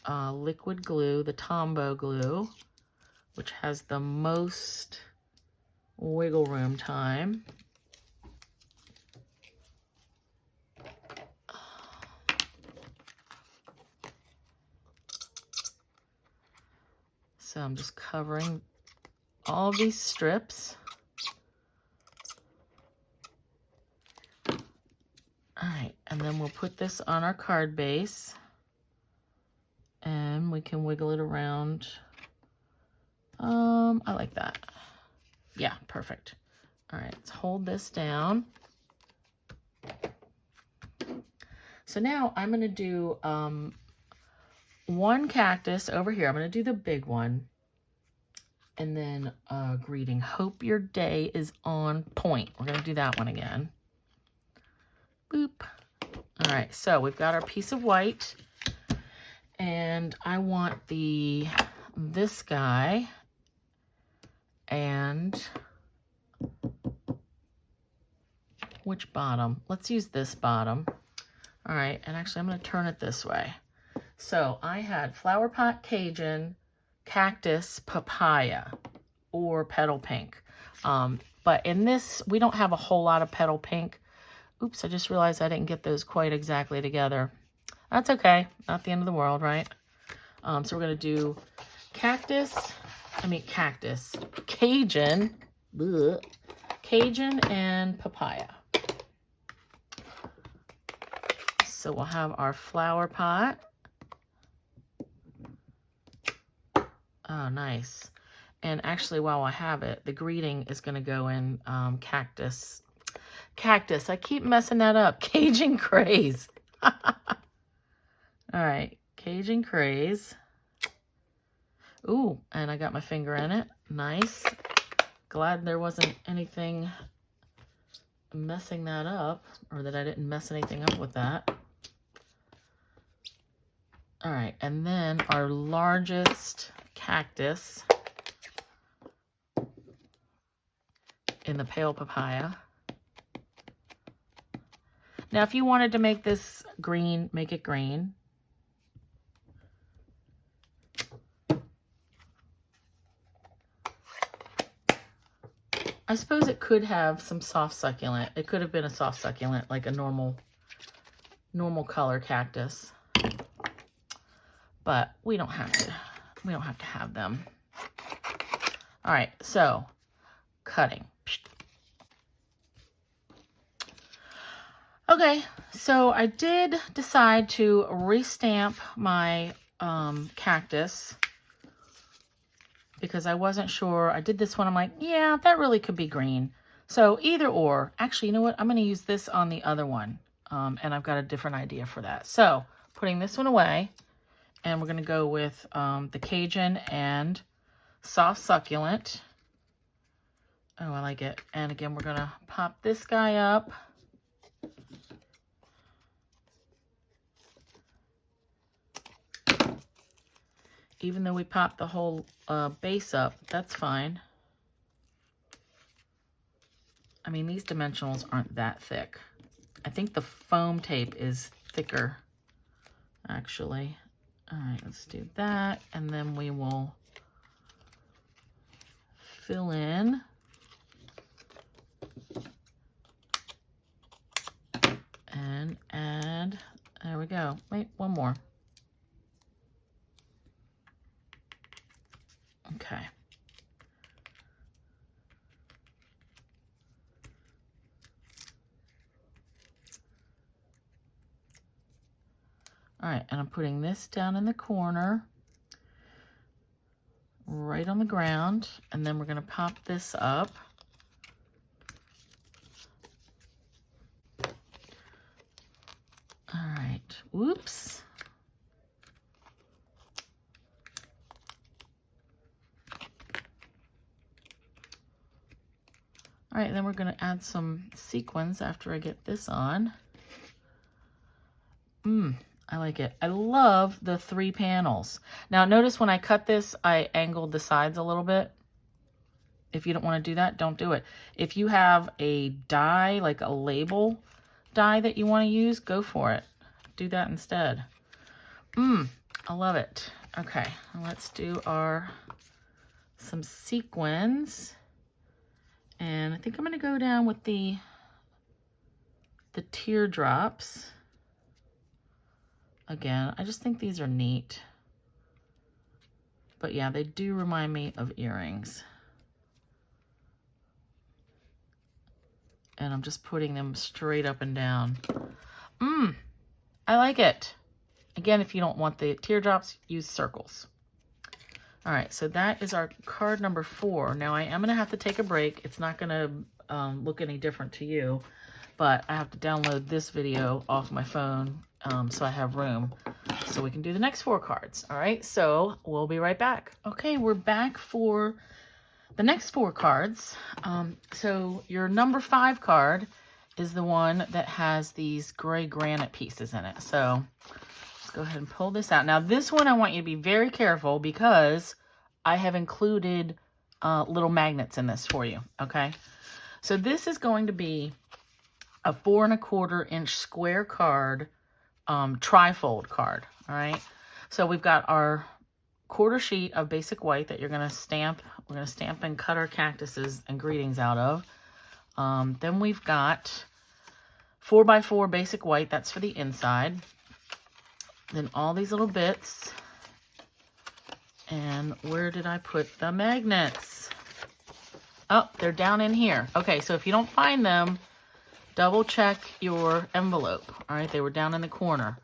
liquid glue, the Tombow glue, which has the most wiggle room time. So I'm just covering all of these strips. All right, and then we'll put this on our card base and we can wiggle it around. I like that. Yeah, perfect. All right, let's hold this down. So now I'm gonna do one cactus over here. I'm gonna do the big one. And then greeting, hope your day is on point. We're gonna do that one again. Boop. All right, so we've got our piece of white, and I want this guy and which bottom? Let's use this bottom. All right, and actually I'm going to turn it this way. So I had Flower Pot Cajun, Cactus, Papaya, or Petal Pink. But in this, we don't have a whole lot of Petal Pink. Oops, I just realized I didn't get those quite exactly together. That's okay. Not the end of the world, right? So we're going to do Cactus, Cajun, bleh, Cajun, and Papaya. So we'll have our flower pot. Oh, nice. And actually, while I have it, the greeting is going to go in Cactus. I keep messing that up. Cajun Craze. All right, Cajun Craze. Ooh, and I got my finger in it. Nice. Glad there wasn't anything messing that up, or that I didn't mess anything up with that. All right, and then our largest cactus in the pale papaya. Now, if you wanted to make this green, make it green. I suppose it could have some soft succulent. It could have been a soft succulent, like a normal color cactus. But we don't have to have them. All right, so cutting. Okay, so I did decide to restamp my cactus because I wasn't sure. I did this one. I'm like, yeah, that really could be green. So either or. Actually, you know what? I'm going to use this on the other one. And I've got a different idea for that. So putting this one away. And we're going to go with the Cajun and soft succulent. Oh, I like it. And again, we're going to pop this guy up. Even though we popped the whole base up, that's fine. I mean, these dimensionals aren't that thick. I think the foam tape is thicker, actually. All right, let's do that. And then we will fill in. And add, there we go. Wait, one more. Okay. All right, and I'm putting this down in the corner, right on the ground, and then we're going to pop this up. All right, whoops. All right, and then we're going to add some sequins after I get this on. I like it. I love the 3 panels. Now, notice when I cut this, I angled the sides a little bit. If you don't want to do that, don't do it. If you have a die, like a label die that you want to use, go for it. Do that instead. I love it. Okay, let's do some sequins. And I think I'm going to go down with the teardrops. Again, I just think these are neat. But yeah, they do remind me of earrings. And I'm just putting them straight up and down. I like it. Again, if you don't want the teardrops, use circles. All right, so that is our card number 4. Now I am gonna have to take a break. It's not gonna look any different to you, but I have to download this video off my phone so I have room so we can do the next 4 cards. All right, so we'll be right back. Okay, we're back for the next 4 cards. So your number 5 card is the one that has these gray granite pieces in it. So let's go ahead and pull this out. Now this one I want you to be very careful because I have included little magnets in this for you, okay? So this is going to be a 4 1/4 inch square card, trifold card, all right? So we've got our quarter sheet of basic white that you're gonna stamp. We're gonna stamp and cut our cactuses and greetings out of. Then we've got 4x4 basic white, that's for the inside. Then all these little bits. And where did I put the magnets? Oh, they're down in here. Okay, so if you don't find them, double check your envelope. All right, they were down in the corner.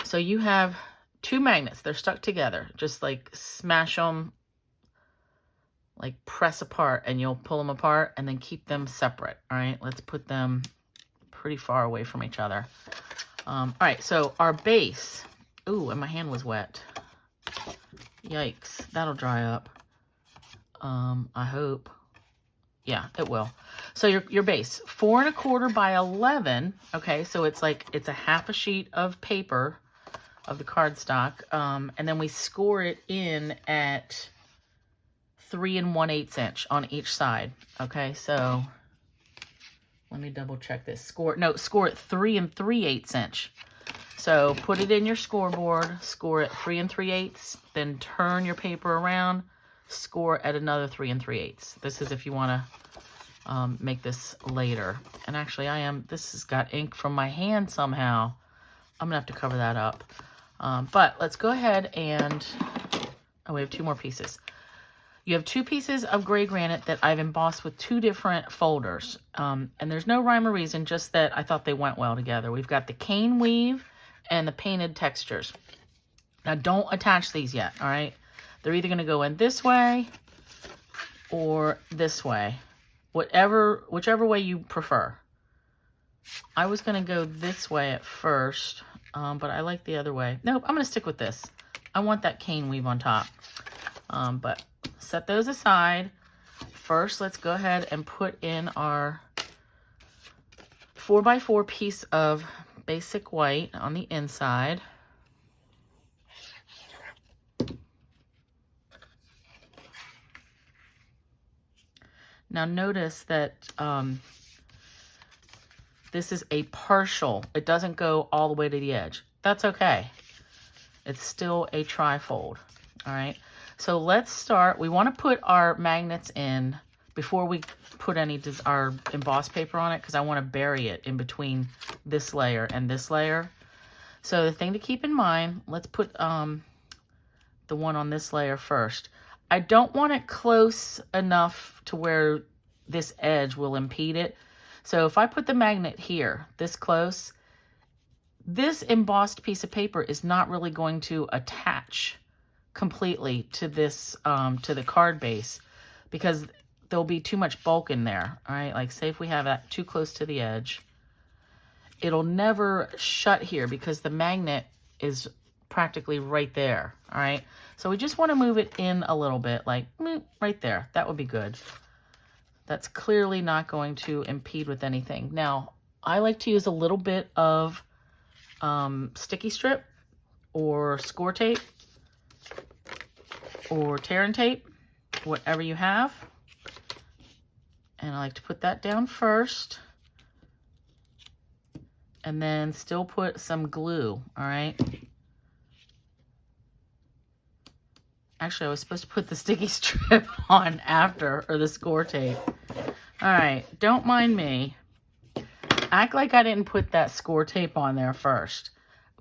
So you have 2 magnets. They're stuck together. Just like smash them, like press apart, and you'll pull them apart and then keep them separate. All right, let's put them pretty far away from each other. All right, so our base. Ooh, and my hand was wet. Yikes, that'll dry up. I hope. Yeah, it will. So your base, 4 1/4 by 11. Okay, so it's a half a sheet of paper of the cardstock, and then we score it in at 3 1/8 inch on each side. Okay, so let me double check this. Score it 3 3/8 inch. So put it in your scoreboard, score it 3 3/8, then turn your paper around, score at another 3 3/8. This is if you want to make this later. And actually this has got ink from my hand somehow. I'm gonna have to cover that up. But let's go ahead and, oh, we have 2 more pieces. You have 2 pieces of gray granite that I've embossed with 2 different folders. And there's no rhyme or reason, just that I thought they went well together. We've got the cane weave and the painted textures. Now don't attach these yet, all right? They're either gonna go in this way or this way. Whichever way you prefer. I was gonna go this way at first, but I like the other way. Nope, I'm gonna stick with this. I want that cane weave on top. But set those aside. First, let's go ahead and put in our 4x4 piece of basic white on the inside. Now notice that this is a partial. It doesn't go all the way to the edge. That's okay. It's still a trifold. All right. So let's start. We want to put our magnets in before we put our embossed paper on it, because I want to bury it in between this layer and this layer. So the thing to keep in mind, let's put the one on this layer first. I don't want it close enough to where this edge will impede it. So if I put the magnet here, this close, this embossed piece of paper is not really going to attach completely to this, to the card base, because there'll be too much bulk in there. All right, like say if we have that too close to the edge, it'll never shut here because the magnet is practically right there. All right, so we just want to move it in a little bit, like right there. That would be good. That's clearly not going to impede with anything. Now, I like to use a little bit of sticky strip or score tape or tear and tape, whatever you have. And I like to put that down first. And then still put some glue, all right? Actually, I was supposed to put the sticky strip on after, or the score tape. All right, don't mind me. Act like I didn't put that score tape on there first.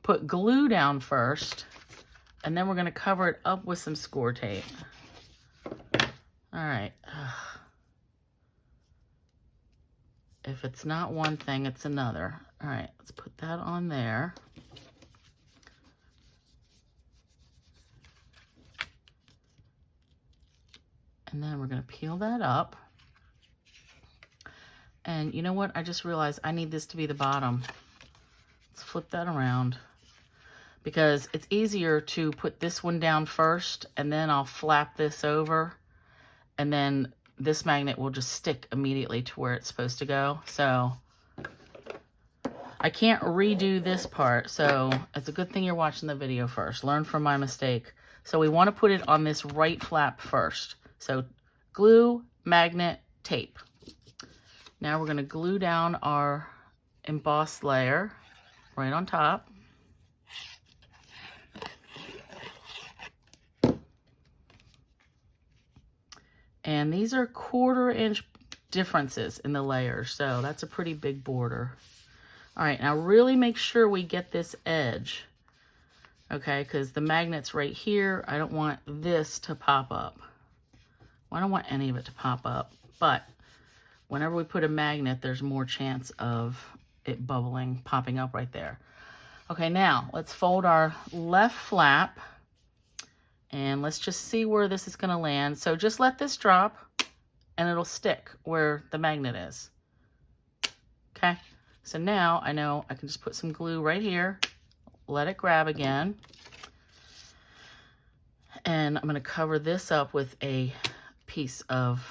Put glue down first, and then we're gonna cover it up with some score tape. All right. If it's not one thing, it's another. All right, let's put that on there. And then we're gonna peel that up. And you know what? I just realized I need this to be the bottom. Let's flip that around, because it's easier to put this one down first, and then I'll flap this over, and then this magnet will just stick immediately to where it's supposed to go. So I can't redo this part, so it's a good thing you're watching the video first. Learn from my mistake. So we want to put it on this right flap first. So glue, magnet, tape. Now we're going to glue down our embossed layer right on top. And these are 1/4 inch differences in the layers, so that's a pretty big border. All right, now really make sure we get this edge, okay, because the magnet's right here. I don't want this to pop up. Well, I don't want any of it to pop up, but whenever we put a magnet, there's more chance of it bubbling, popping up right there. Okay, now let's fold our left flap, and let's just see where this is gonna land. So just let this drop, and it'll stick where the magnet is, okay? So now I know I can just put some glue right here, let it grab again, and I'm going to cover this up with a piece of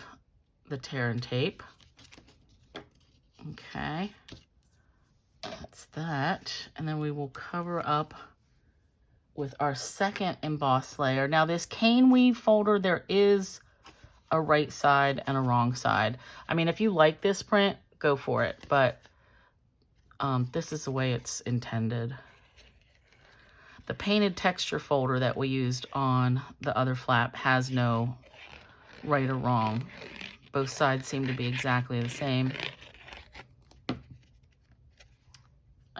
the tear and tape. Okay, that's that. And then we will cover up with our second embossed layer. Now this cane weave folder, there is a right side and a wrong side. I mean, if you like this print, go for it, but this is the way it's intended. The painted texture folder that we used on the other flap has no right or wrong. Both sides seem to be exactly the same. All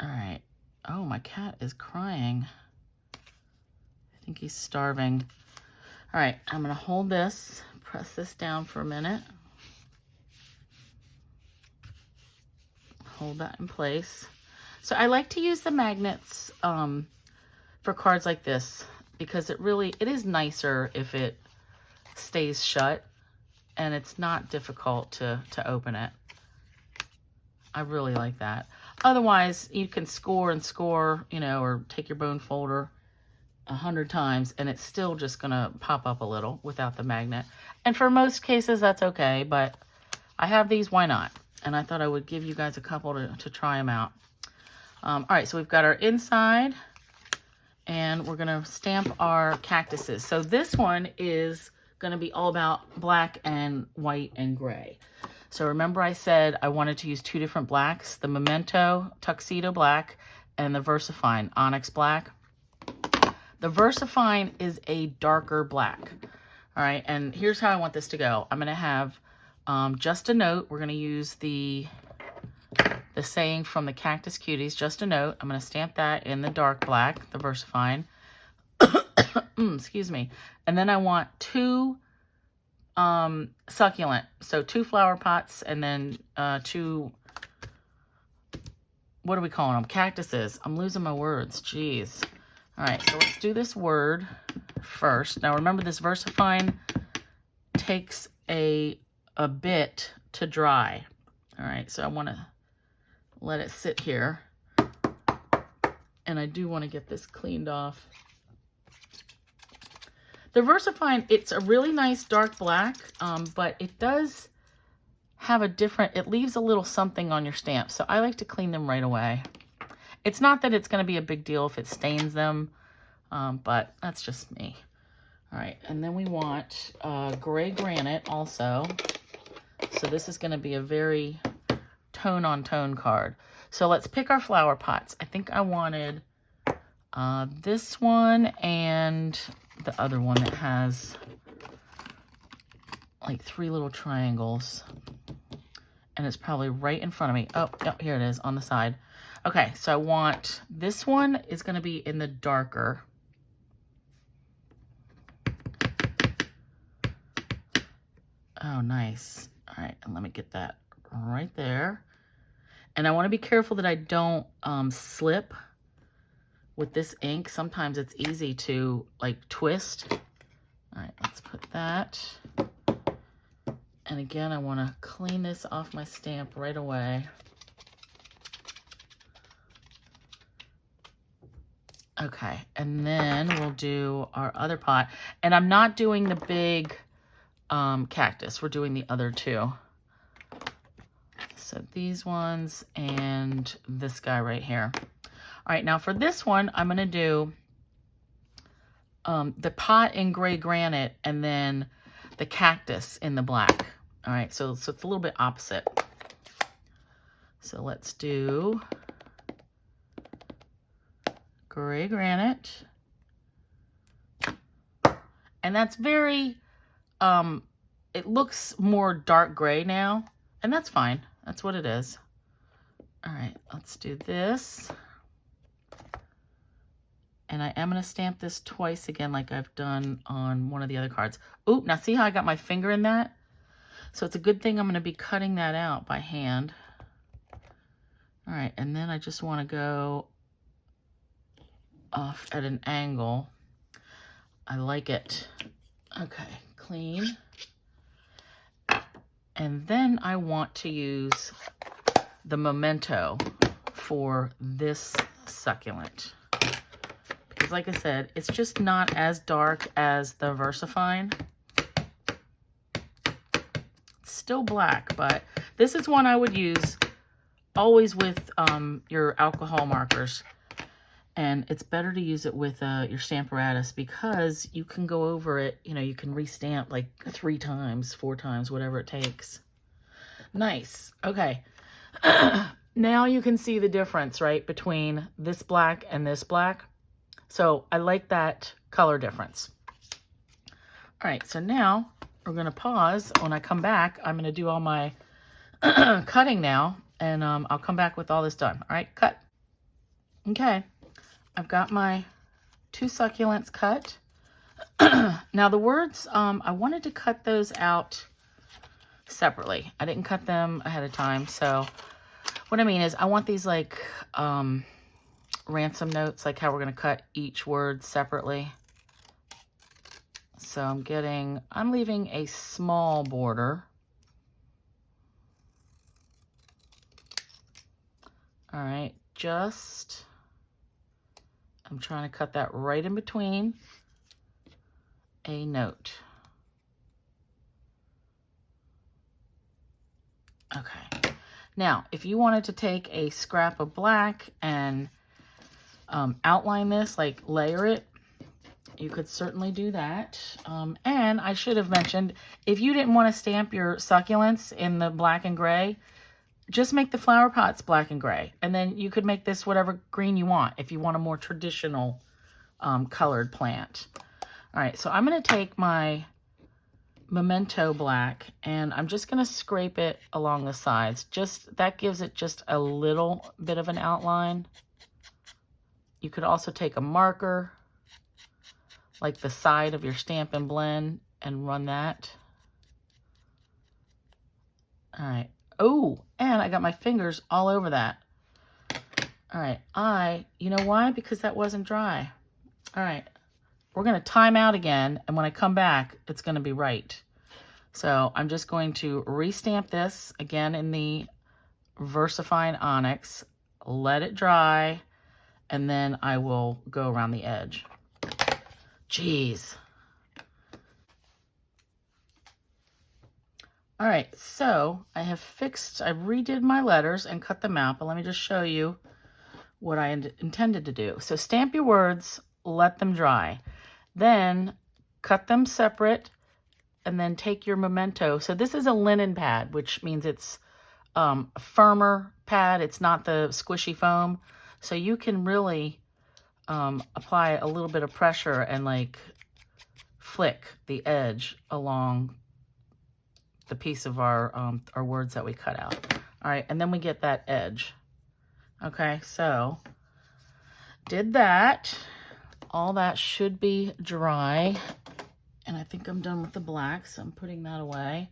right. Oh, my cat is crying. I think he's starving. All right, I'm gonna hold this, press this down for a minute. Hold that in place. So I like to use the magnets for cards like this because it is nicer if it stays shut and it's not difficult to open it. I really like that. Otherwise, you can score and score, you know, or take your bone folder 100 times and it's still just gonna pop up a little without the magnet. And for most cases, that's okay, but I have these, why not? And I thought I would give you guys a couple to try them out. All right, so we've got our inside, and we're gonna stamp our cactuses. So this one is gonna be all about black and white and gray. So remember I said I wanted to use 2 different blacks, the Memento Tuxedo Black and the VersaFine Onyx Black. The VersaFine is a darker black. All right, and here's how I want this to go. I'm gonna have just a note. We're going to use the saying from the Cactus Cuties, just a note. I'm going to stamp that in the dark black, the VersaFine. Excuse me. And then I want 2 succulent. So 2 flower pots and then 2, what are we calling them? Cactuses. I'm losing my words. Jeez. All right, so let's do this word first. Now remember, this VersaFine takes a bit to dry. All right, so I want to let it sit here, and I do want to get this cleaned off. The VersaFine, it's a really nice dark black, but it does have a different, it leaves a little something on your stamp, so I like to clean them right away. It's not that it's going to be a big deal if it stains them, but that's just me. All right, and then we want gray granite also. So this is going to be a very tone-on-tone card. So let's pick our flower pots. I think I wanted this one and the other one that has like 3 little triangles. And it's probably right in front of me. Oh, yep, here it is on the side. Okay, so I want, this one is going to be in the darker. Oh, nice. All right, and let me get that right there. And I want to be careful that I don't slip with this ink. Sometimes it's easy to like twist. All right, let's put that. And again, I want to clean this off my stamp right away. Okay, and then we'll do our other pot. And I'm not doing the big cactus. We're doing the other 2. So these ones and this guy right here. All right, now for this one, I'm going to do the pot in gray granite and then the cactus in the black. All right, so it's a little bit opposite. So let's do gray granite. And that's very, it looks more dark gray now, and that's fine. That's what it is. All right, let's do this. And I am going to stamp this twice again like I've done on one of the other cards. Ooh, now see how I got my finger in that? So it's a good thing I'm going to be cutting that out by hand. All right, and then I just want to go off at an angle. I like it. Okay, clean. And then I want to use the memento for this succulent. Because like I said, it's just not as dark as the VersaFine. It's still black, but this is one I would use always with your alcohol markers. And it's better to use it with your Stamparatus because you can go over it, you know, you can restamp like 3 times, 4 times, whatever it takes. Nice. Okay. Now you can see the difference, right, between this black and this black. So I like that color difference. All right, so now we're going to pause. When I come back, I'm going to do all my cutting now, and I'll come back with all this done. All right, cut. Okay. I've got my 2 succulents cut. Now the words, I wanted to cut those out separately. I didn't cut them ahead of time. So what I mean is I want these like ransom notes, like how we're going to cut each word separately. So I'm leaving a small border. All right, I'm trying to cut that right in between a note. Okay. Now, if you wanted to take a scrap of black and outline this, like layer it, you could certainly do that. And I should have mentioned, if you didn't want to stamp your succulents in the black and gray, just make the flower pots black and gray. And then you could make this whatever green you want if you want a more traditional colored plant. All right, so I'm going to take my memento black and I'm just going to scrape it along the sides. That gives it just a little bit of an outline. You could also take a marker, like the side of your Stampin' Blend, and run that. All right. Oh, and I got my fingers all over that. All right, you know why? Because that wasn't dry. All right, we're going to time out again, and when I come back, it's going to be right. So I'm just going to restamp this again in the VersaFine Onyx, let it dry, and then I will go around the edge. Jeez. All right, so I redid my letters and cut them out, but let me just show you what I intended to do. So stamp your words, let them dry. Then cut them separate, and then take your memento. So this is a linen pad, which means it's a firmer pad. It's not the squishy foam. So you can really apply a little bit of pressure and like flick the edge along the piece of our words that we cut out. All right, and then we get that edge. Okay, so did that. All that should be dry. And I think I'm done with the black, so I'm putting that away.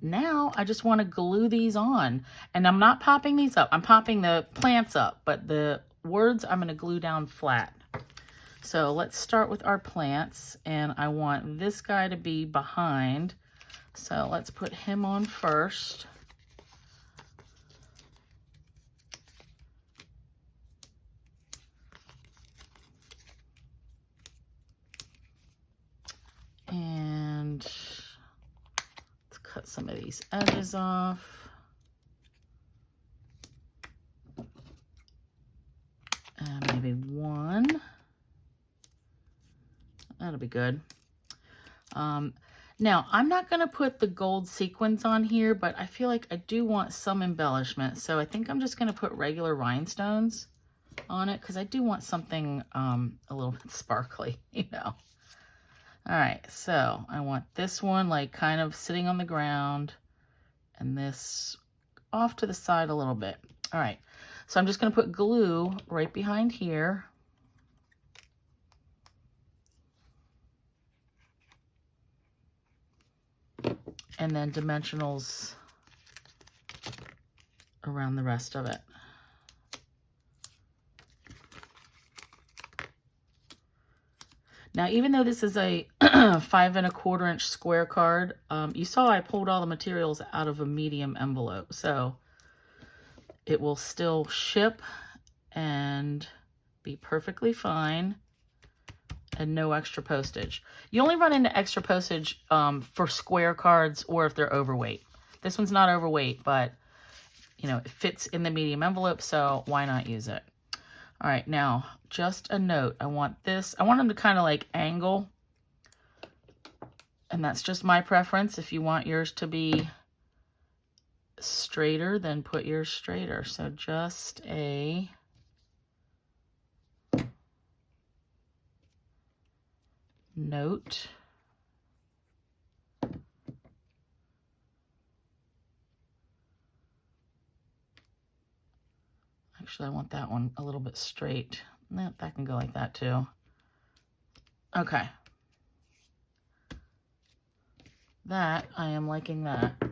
Now I just want to glue these on. And I'm not popping these up. I'm popping the plants up, but the words I'm going to glue down flat. So let's start with our plants. And I want this guy to be behind. So let's put him on first. And let's cut some of these edges off. be good. Now, I'm not going to put the gold sequins on here, but I feel like I do want some embellishment. So I think I'm just going to put regular rhinestones on it because I do want something a little bit sparkly, you know. All right, so I want this one like kind of sitting on the ground and this off to the side a little bit. All right, so I'm just going to put glue right behind here. And then dimensionals around the rest of it. Now, even though this is a 5 1/4 inch square card, you saw I pulled all the materials out of a medium envelope. So it will still ship and be perfectly fine. And no extra postage. You only run into extra postage for square cards or if they're overweight. This one's not overweight, but you know, it fits in the medium envelope, so why not use it? All right, now just a note. I want them to kind of like angle, and that's just my preference. If you want yours to be straighter, then put yours straighter. So just a note. Actually, I want that one a little bit straight. That can go like that too. Okay. That, I am liking that. All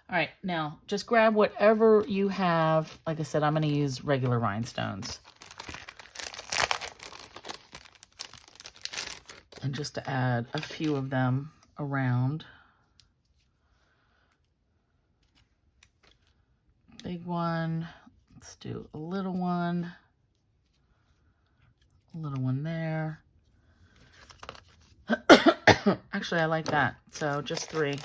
right, now just grab whatever you have. Like I said, I'm going to use regular rhinestones. And just to add a few of them around. Big one. Let's do a little one there. Actually, I like that. So just 3.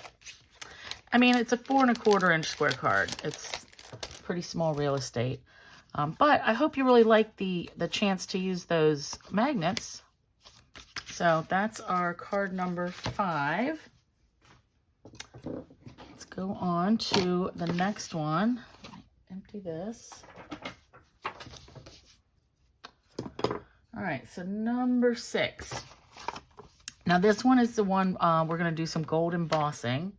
I mean, it's a 4 1/4 inch square card. It's pretty small real estate. But I hope you really like the chance to use those magnets. So that's our card number 5. Let's go on to the next one. Empty this. All right, so number 6. Now this one is the one we're going to do some gold embossing.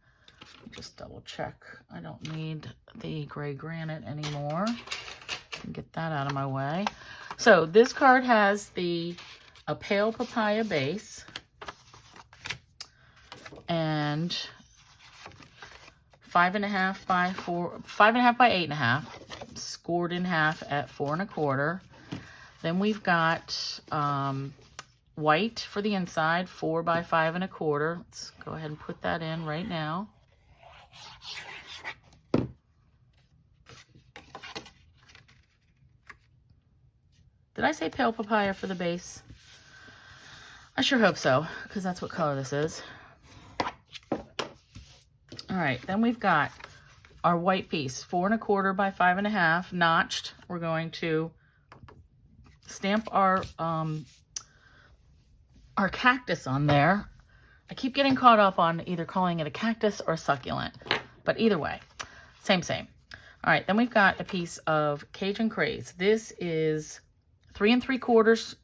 Just double check. I don't need the gray granite anymore. Get that out of my way. So this card has a pale papaya base and 5.5 by 8.5, scored in half at 4 1/4. Then we've got white for the inside, 4 by 5 1/4. Let's go ahead and put that in right now. Did I say pale papaya for the base? I sure hope so, because that's what color this is. All right, then we've got our white piece, 4 1/4 by 5.5, notched. We're going to stamp our cactus on there. I keep getting caught up on either calling it a cactus or a succulent, but either way, same. All right, then we've got a piece of Cajun Craze. This is 3 3/4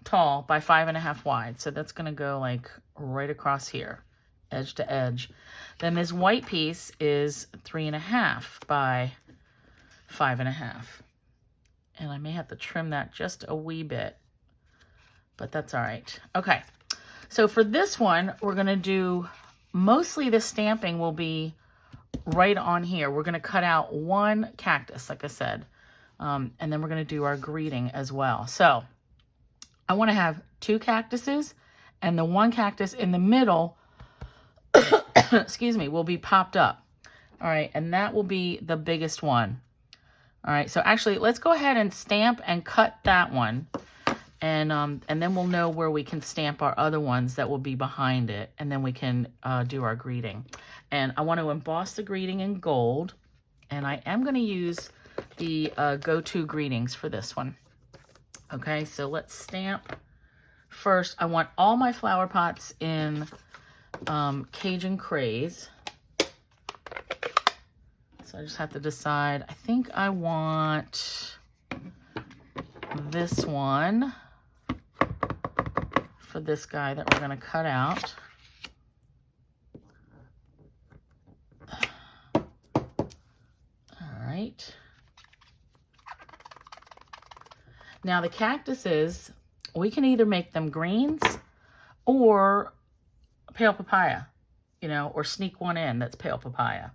tall by 5.5 wide. So that's going to go like right across here, edge to edge. Then this white piece is 3.5 by 5.5. And I may have to trim that just a wee bit, but that's all right. Okay, so for this one, we're going to do, mostly the stamping will be right on here. We're going to cut out one cactus, like I said, and then we're going to do our greeting as well. So I want to have 2 cactuses, and the one cactus in the middle, excuse me, will be popped up. All right, and that will be the biggest one. All right, so actually, let's go ahead and stamp and cut that one. And then we'll know where we can stamp our other ones that will be behind it. And then we can do our greeting. And I want to emboss the greeting in gold. And I am going to use the go-to greetings for this one. Okay, so let's stamp first, I want all my flower pots in Cajun Craze. So I just have to decide. I think I want this one for this guy that we're going to cut out. All right. Now the cactuses, we can either make them greens or pale papaya, you know, or sneak one in that's pale papaya.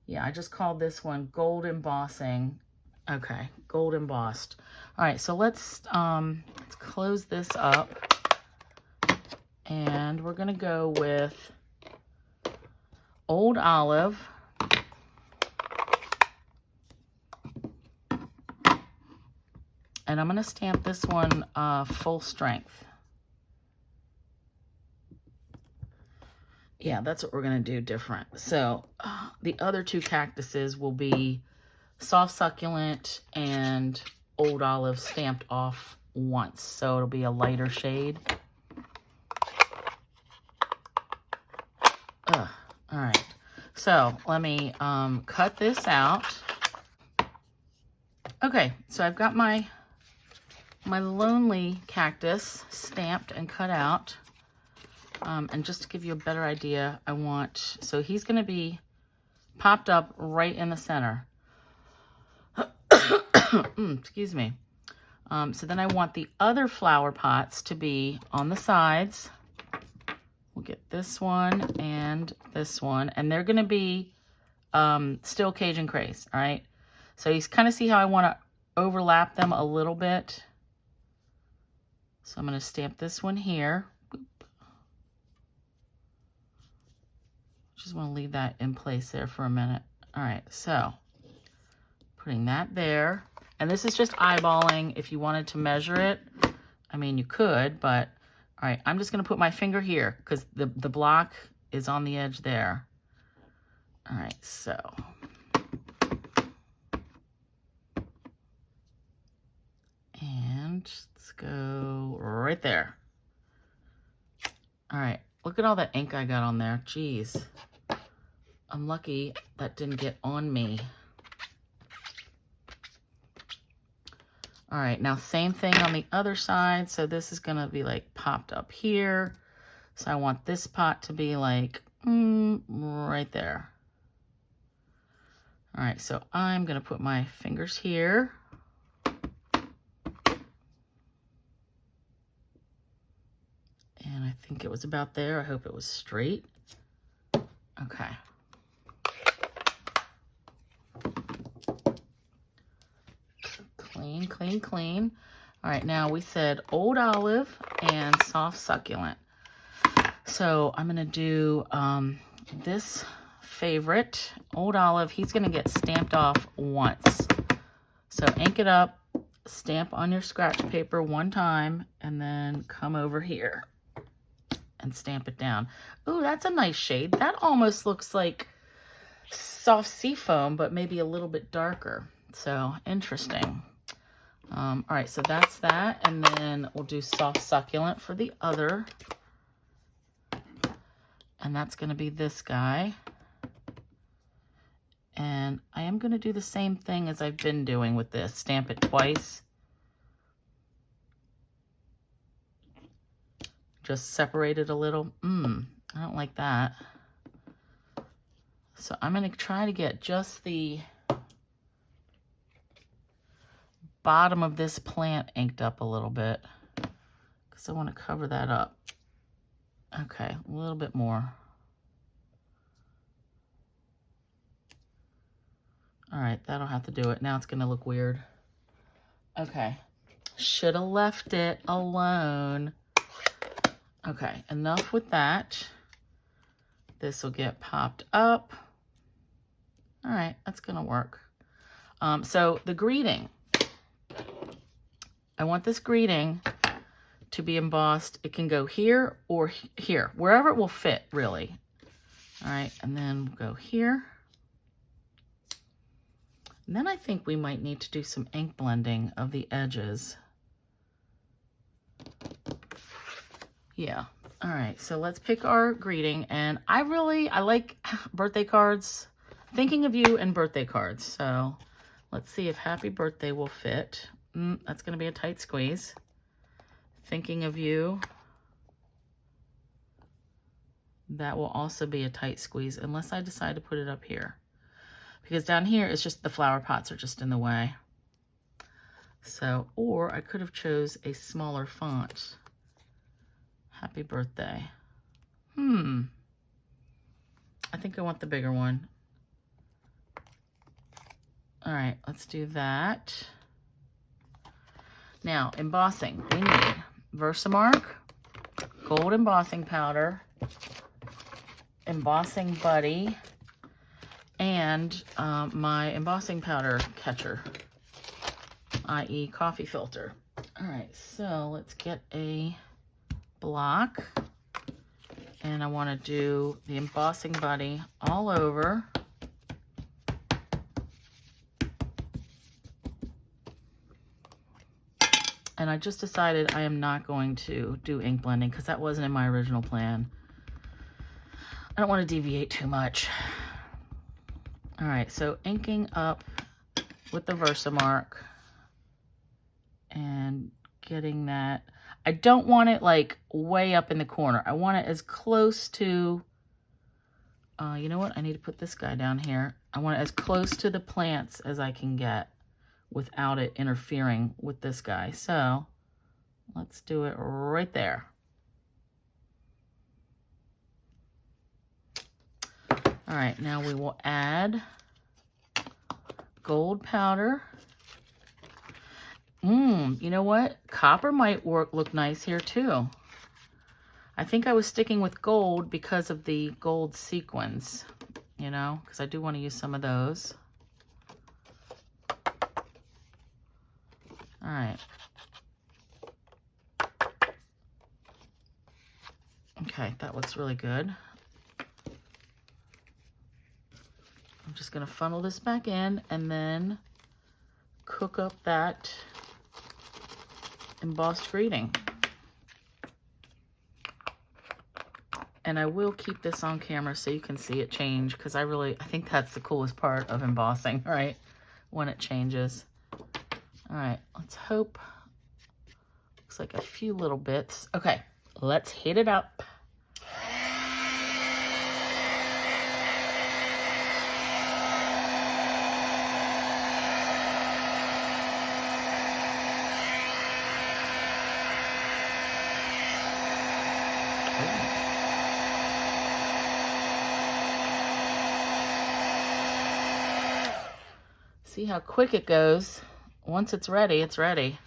Yeah, I just called this one gold embossing. Okay, gold embossed. All right, so let's close this up. And we're gonna go with Old Olive. And I'm gonna stamp this one full strength. Yeah, that's what we're gonna do different. So the other two cactuses will be Soft Succulent and Old Olive stamped off once. So it'll be a lighter shade. All right, so let me cut this out. Okay, so I've got my lonely cactus stamped and cut out. And just to give you a better idea, I want, so he's going to be popped up right in the center. Excuse me. So then I want the other flower pots to be on the sides. We'll get this one and this one, and they're going to be still Cajun Craze, all right? So you kind of see how I want to overlap them a little bit. So I'm going to stamp this one here. Just want to leave that in place there for a minute. All right, so putting that there. And this is just eyeballing. If you wanted to measure it, I mean, you could, but all right, I'm just going to put my finger here because the block is on the edge there. All right, so. And let's go right there. All right, look at all that ink I got on there. Jeez. I'm lucky that didn't get on me. All right, now same thing on the other side. So this is gonna be like popped up here. So I want this pot to be like right there. All right, so I'm gonna put my fingers here. And I think it was about there. I hope it was straight. Okay. Clean, clean, clean. All right, now we said Old Olive and Soft Succulent. So I'm gonna do this favorite, Old Olive. He's gonna get stamped off once. So ink it up, stamp on your scratch paper one time, and then come over here and stamp it down. Ooh, that's a nice shade. That almost looks like soft seafoam, but maybe a little bit darker. So interesting. All right, so that's that. And then we'll do Soft Succulent for the other. And that's going to be this guy. And I am going to do the same thing as I've been doing with this. Stamp it twice. Just separate it a little. I don't like that. So I'm going to try to get just the bottom of this plant inked up a little bit because I want to cover that up. Okay, a little bit more. All right, that'll have to do it. Now it's going to look weird. Okay, should have left it alone. Okay, enough with that. This will get popped up. All right, that's going to work. So the greeting. I want this greeting to be embossed. It can go here or here, wherever it will fit, really. All right, and then we'll go here. And then I think we might need to do some ink blending of the edges. Yeah. All right, so let's pick our greeting. And I like birthday cards, thinking of you and birthday cards. So let's see if happy birthday will fit. That's going to be a tight squeeze. Thinking of you. That will also be a tight squeeze unless I decide to put it up here. Because down here, it's just the flower pots are just in the way. So, or I could have chose a smaller font. Happy birthday. I think I want the bigger one. All right, let's do that. Now, embossing. We need Versamark, gold embossing powder, embossing buddy, and my embossing powder catcher, i.e. coffee filter. All right, so let's get a block. And I want to do the embossing buddy all over. And I just decided I am not going to do ink blending because that wasn't in my original plan. I don't want to deviate too much. All right, so inking up with the Versamark and getting that. I don't want it like way up in the corner. I want it as close to, you know what? I need to put this guy down here. I want it as close to the plants as I can get without it interfering with this guy. So let's do it right there. All right, now we will add gold powder. You know what? Copper might look nice here too. I think I was sticking with gold because of the gold sequins, you know, because I do want to use some of those. All right. Okay, that looks really good. I'm just going to funnel this back in and then cook up that embossed greeting. And I will keep this on camera so you can see it change because I think that's the coolest part of embossing, right? When it changes. All right, let's hope. Looks like a few little bits. Okay, let's heat it up. See how quick it goes. Once it's ready, it's ready.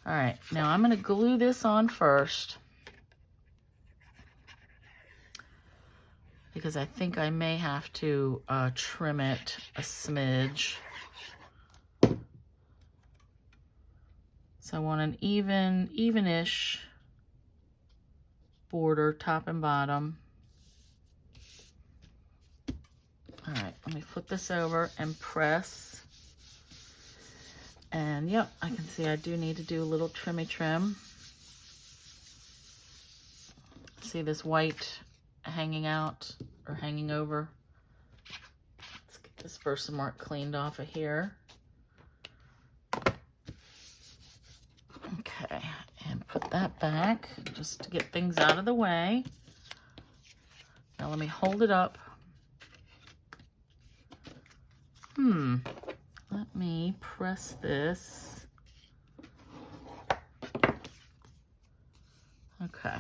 All right, now I'm going to glue this on first because I think I may have to trim it a smidge. So I want an even-ish border, top and bottom. All right, let me flip this over and press. And yep, I can see I do need to do a little trimmy trim. See this white hanging out or hanging over? Let's get this Versamark cleaned off of here. Okay, and put that back just to get things out of the way. Now let me hold it up. Let me press this. Okay.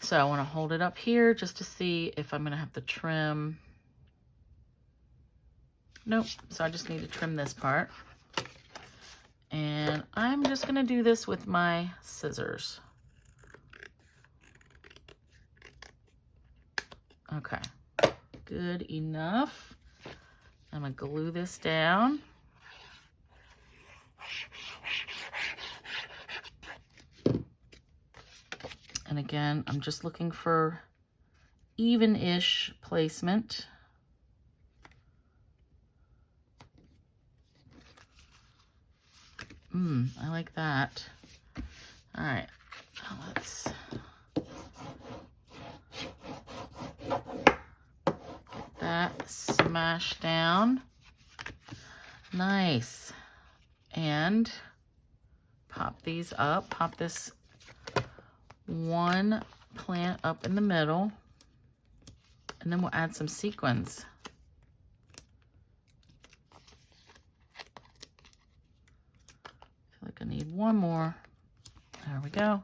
So I want to hold it up here just to see if I'm going to have to trim. Nope. So I just need to trim this part. And I'm just going to do this with my scissors. Okay. Good enough. I'm going to glue this down. And again, I'm just looking for even-ish placement. I like that. All right, let's get that smashed down. Nice. And pop these up. Pop this one plant up in the middle. And then we'll add some sequins. I feel like I need one more. There we go.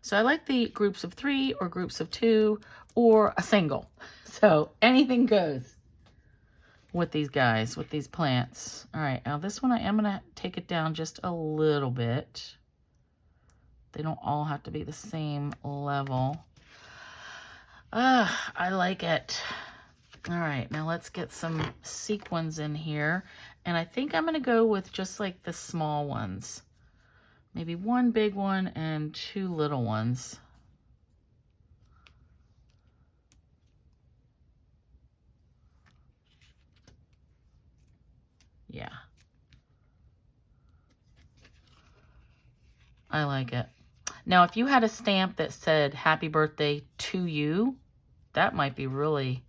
So I like the groups of 3 or groups of 2 or a single. So anything goes with these guys, with these plants. All right, now this one I am gonna take it down just a little bit. They don't all have to be the same level. I like it. All right, now let's get some sequins in here. And I think I'm gonna go with just like the small ones. Maybe 1 big one and 2 little ones. Yeah. I like it. Now, if you had a stamp that said happy birthday to you, that might be really,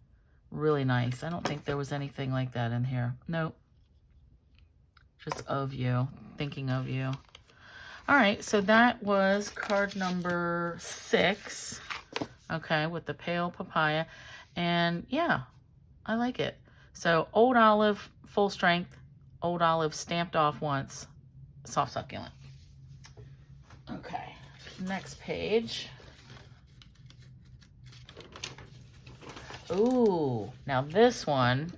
really nice. I don't think there was anything like that in here. Nope. Just of you, thinking of you. All right, so that was card number 6. Okay, with the pale papaya. And yeah, I like it. So Old Olive, full strength. Old Olive stamped off once. Soft succulent. Okay, next page. Ooh, now this one.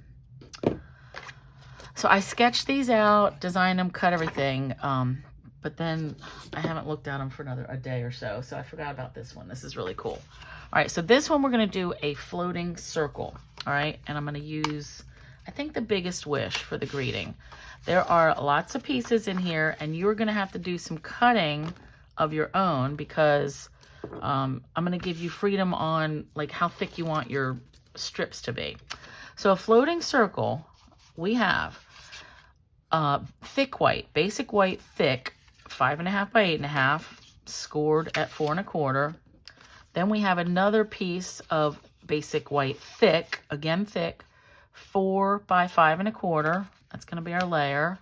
So I sketched these out, designed them, cut everything, but then I haven't looked at them for a day or so, so I forgot about this one. This is really cool. All right, so this one we're gonna do a floating circle, all right? And I'm gonna use, I think, the biggest wish for the greeting. There are lots of pieces in here, and you're gonna have to do some cutting of your own because I'm gonna give you freedom on like how thick you want your strips to be. So a floating circle, we have thick white, basic white, thick, 5.5 by 8.5, scored at 4 1/4. Then we have another piece of basic white, thick, again thick, 4 by 5 1/4. That's going to be our layer.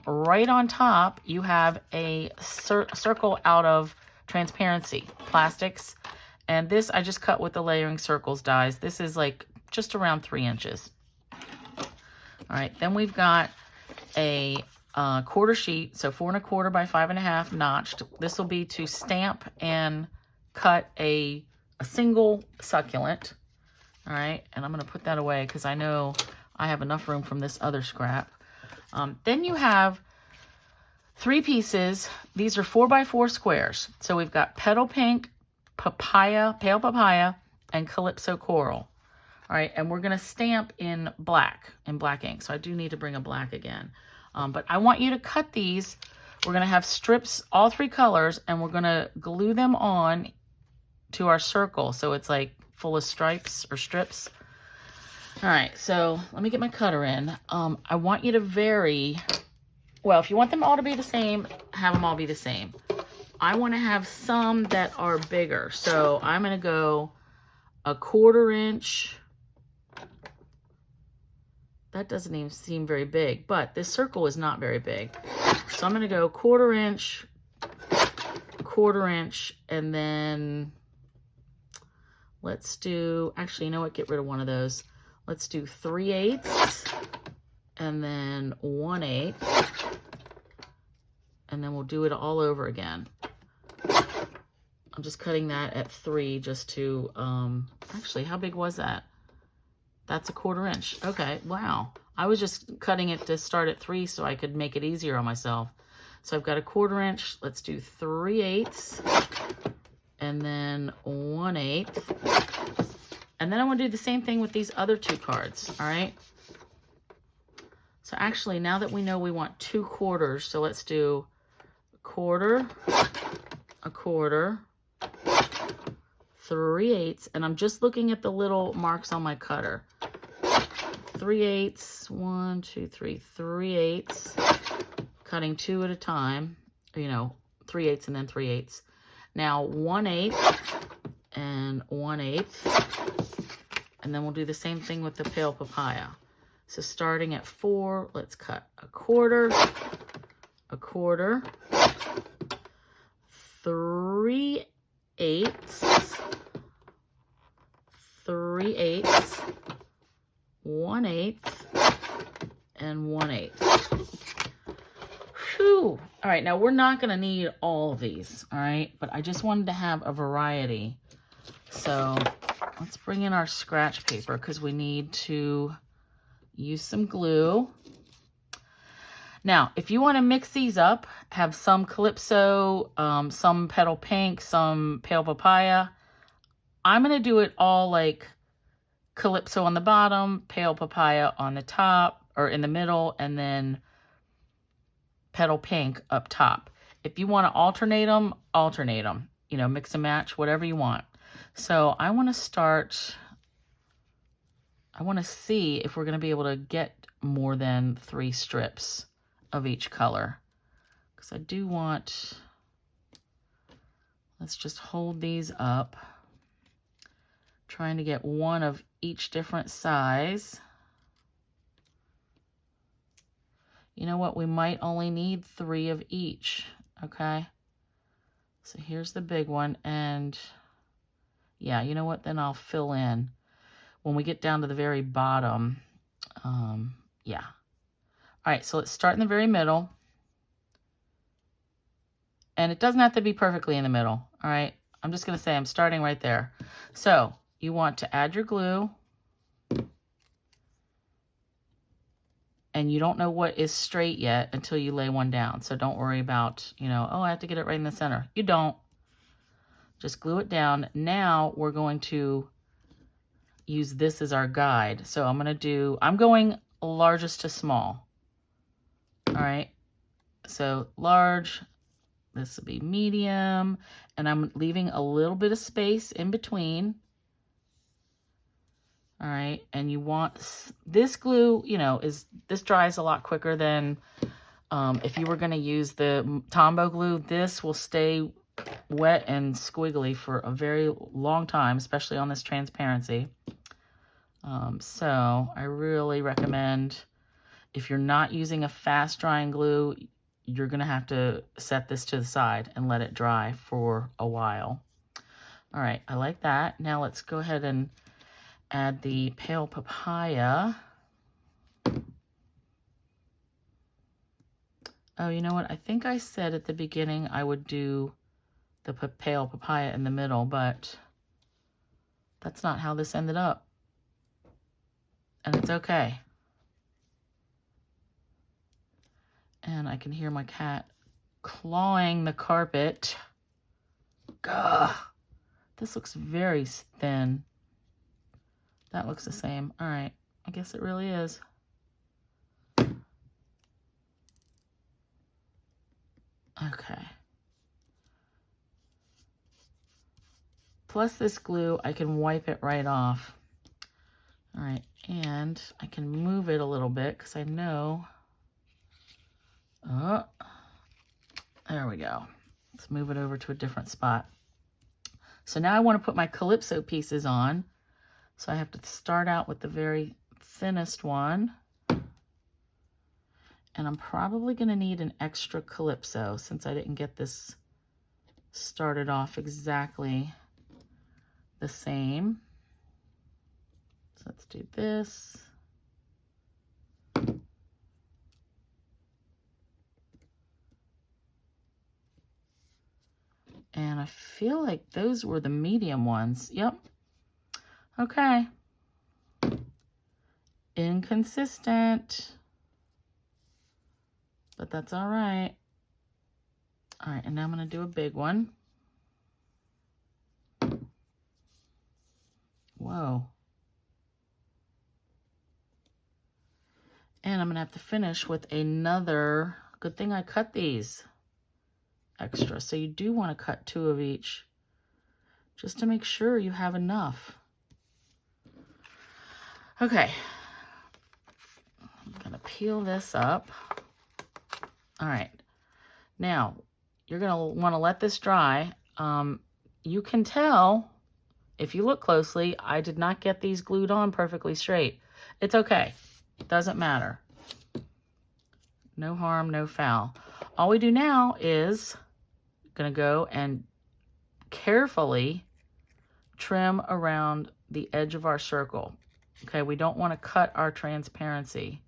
Right on top, you have a circle out of transparency plastics, and this I just cut with the layering circles dies. This is like just around 3 inches. All right, then we've got a quarter sheet, so 4 1/4 by 5.5 notched. This will be to stamp and cut a single succulent. All right, and I'm going to put that away because I know I have enough room from this other scrap. Then you have 3 pieces. These are 4 by 4 squares. So we've got petal pink, papaya, pale papaya, and calypso coral. All right, and we're gonna stamp in black ink. So I do need to bring a black again. But I want you to cut these. We're gonna have strips, all 3 colors, and we're gonna glue them on to our circle. So it's like full of stripes or strips. All right, so let me get my cutter in. I want you to vary. Well, if you want them all to be the same, have them all be the same. I wanna have some that are bigger. So I'm gonna go 1/4 inch. That doesn't even seem very big, but this circle is not very big. So I'm gonna go 1/4 inch, 1/4 inch, and then let's do, actually, you know what, get rid of one of those. Let's do 3/8 and then 1/8, and then we'll do it all over again. I'm just cutting that at 3 just to, actually, how big was that? That's 1/4 inch. Okay, wow. I was just cutting it to start at 3 so I could make it easier on myself. So I've got 1/4 inch. Let's do 3/8 and then 1/8. And then I want to do the same thing with these other 2 cards, all right? So actually, now that we know we want 2 quarters, so let's do 1/4, 1/4, 3/8, and I'm just looking at the little marks on my cutter. 3/8, 1, 2, 3, 3/8, cutting 2 at a time, you know, 3/8 and then 3/8. Now 1/8 and 1/8, and then we'll do the same thing with the pale papaya. So starting at 4, let's cut 1/4, 1/4, 3/8, 3/8, 1/8, and 1/8. Whew. All right, now we're not going to need all of these, all right? But I just wanted to have a variety. So let's bring in our scratch paper because we need to use some glue. Now, if you want to mix these up, have some Calypso, some Petal Pink, some Pale Papaya. I'm going to do it all like Calypso on the bottom, Pale Papaya on the top, or in the middle, and then Petal Pink up top. If you want to alternate them, you know, mix and match, whatever you want. So I want to start, I want to see if we're going to be able to get more than 3 strips of each color. Because I do want, let's just hold these up. Trying to get one of each different size. You know what? We might only need 3 of each, okay? So here's the big one, and yeah, you know what? Then I'll fill in when we get down to the very bottom. Yeah. All right, so let's start in the very middle. And it doesn't have to be perfectly in the middle, all right? I'm just gonna say I'm starting right there. So you want to add your glue. And you don't know what is straight yet until you lay one down. So don't worry about, you know, oh, I have to get it right in the center. You don't. Just glue it down. Now we're going to use this as our guide. So I'm going largest to small. All right. So large, this will be medium, and I'm leaving a little bit of space in between. All right, and you want this glue, you know, this dries a lot quicker than if you were going to use the Tombow glue. This will stay wet and squiggly for a very long time, especially on this transparency. So I really recommend, if you're not using a fast drying glue, you're going to have to set this to the side and let it dry for a while. All right, I like that. Now let's go ahead and add the pale papaya. Oh, you know what? I think I said at the beginning I would do the pale papaya in the middle, but that's not how this ended up. And it's okay. And I can hear my cat clawing the carpet. Gah! This looks very thin. That looks the same. All right. I guess it really is. Okay. Plus this glue, I can wipe it right off. All right. And I can move it a little bit because I know. Oh, there we go. Let's move it over to a different spot. So now I want to put my Calypso pieces on. So I have to start out with the very thinnest one. And I'm probably going to need an extra Calypso since I didn't get this started off exactly the same. So let's do this. And I feel like those were the medium ones. Yep. Okay. Inconsistent. But that's all right. All right, and now I'm going to do a big one. Whoa. And I'm going to have to finish with another. Good thing I cut these extra. So you do want to cut 2 of each just to make sure you have enough. Okay. I'm going to peel this up. All right. Now, you're going to want to let this dry. You can tell, if you look closely, I did not get these glued on perfectly straight. It's okay. It doesn't matter. No harm, no foul. All we do now is going to go and carefully trim around the edge of our circle. Okay, we don't want to cut our transparency.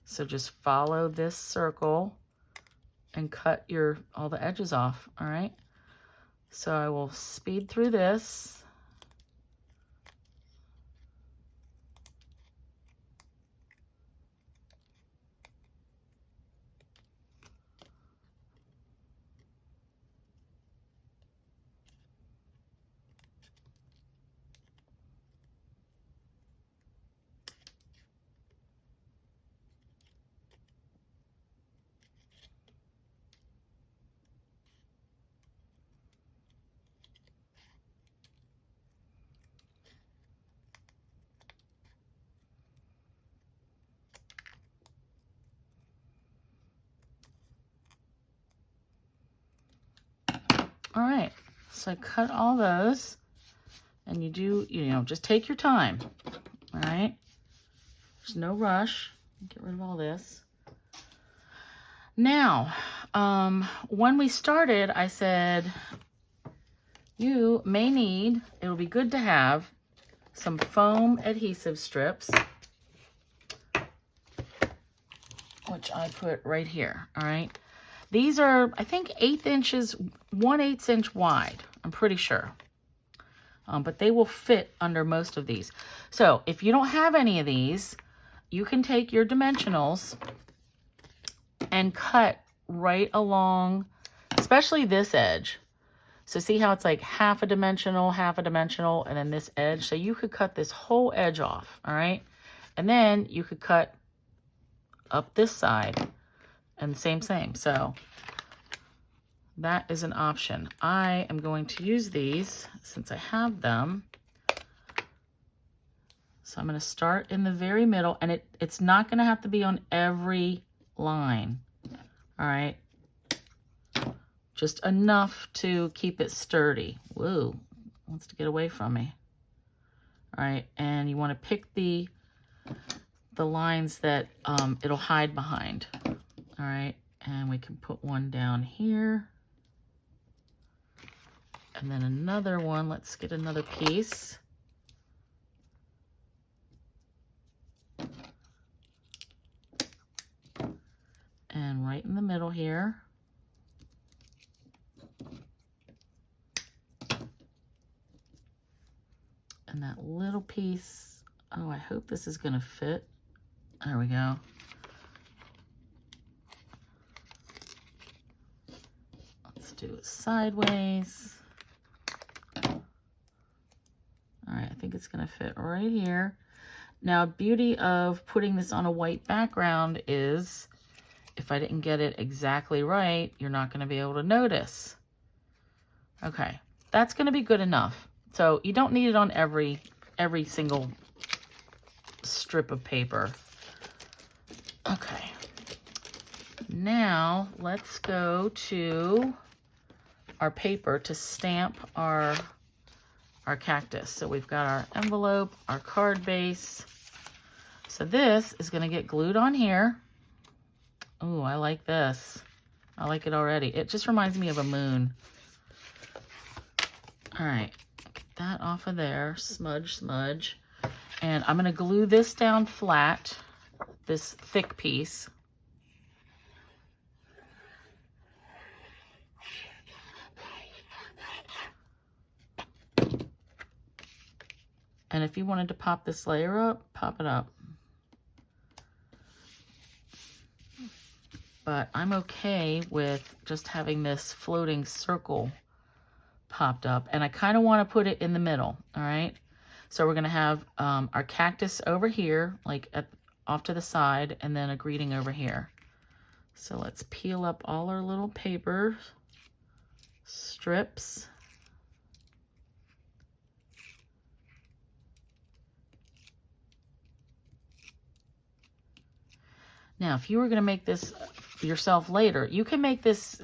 So just follow this circle and cut all the edges off, all right? So I will speed through this. All right, so I cut all those, and just take your time, all right? There's no rush. Get rid of all this. Now, when we started, I said, you may need, it'll be good to have some foam adhesive strips, which I put right here, all right? These are, I think, 1/8 inches, 1/8 inch wide, I'm pretty sure. But they will fit under most of these. So if you don't have any of these, you can take your dimensionals and cut right along, especially this edge. So see how it's like half a dimensional, and then this edge. So you could cut this whole edge off, all right? And then you could cut up this side and same. So that is an option. I am going to use these since I have them. So I'm going to start in the very middle, and it's not going to have to be on every line. All right. Just enough to keep it sturdy. Whoa, wants to get away from me. All right, and you want to pick the lines that it'll hide behind. All right, and we can put one down here. And then another one. Let's get another piece. And right in the middle here. And that little piece, oh, I hope this is gonna fit. There we go. Let's do it sideways. All right, I think it's gonna fit right here. Now, beauty of putting this on a white background is, if I didn't get it exactly right, you're not gonna be able to notice. Okay, that's gonna be good enough. So you don't need it on every single strip of paper. Okay. Now let's go to our paper to stamp our cactus. So we've got our envelope, our card base. So this is gonna get glued on here. Oh, I like this. I like it already. It just reminds me of a moon. All right. That off of there, smudge. And I'm going to glue this down flat, this thick piece. And if you wanted to pop this layer up, pop it up. But I'm okay with just having this floating circle popped up, and I kind of want to put it in the middle. All right, so we're going to have our cactus over here, like off to the side, and then a greeting over here. So let's peel up all our little paper strips. Now, if you were going to make this yourself later. You can make this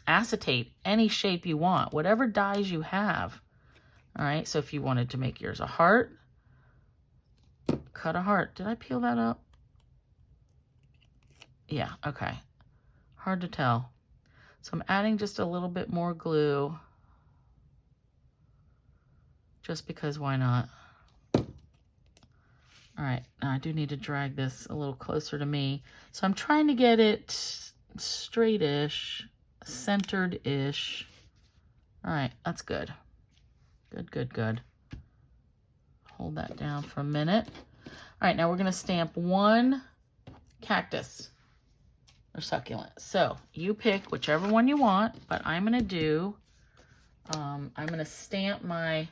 acetate any shape you want, whatever dies you have. All right, so if you wanted to make yours a heart, cut a heart. Did I peel that up? Yeah, okay. Hard to tell. So I'm adding just a little bit more glue, just because why not? All right, now I do need to drag this a little closer to me. So I'm trying to get it straight-ish, centered-ish. All right, that's good. Good, good, good. Hold that down for a minute. All right, now we're gonna stamp one cactus or succulent. So you pick whichever one you want, but I'm gonna do, I'm gonna stamp my,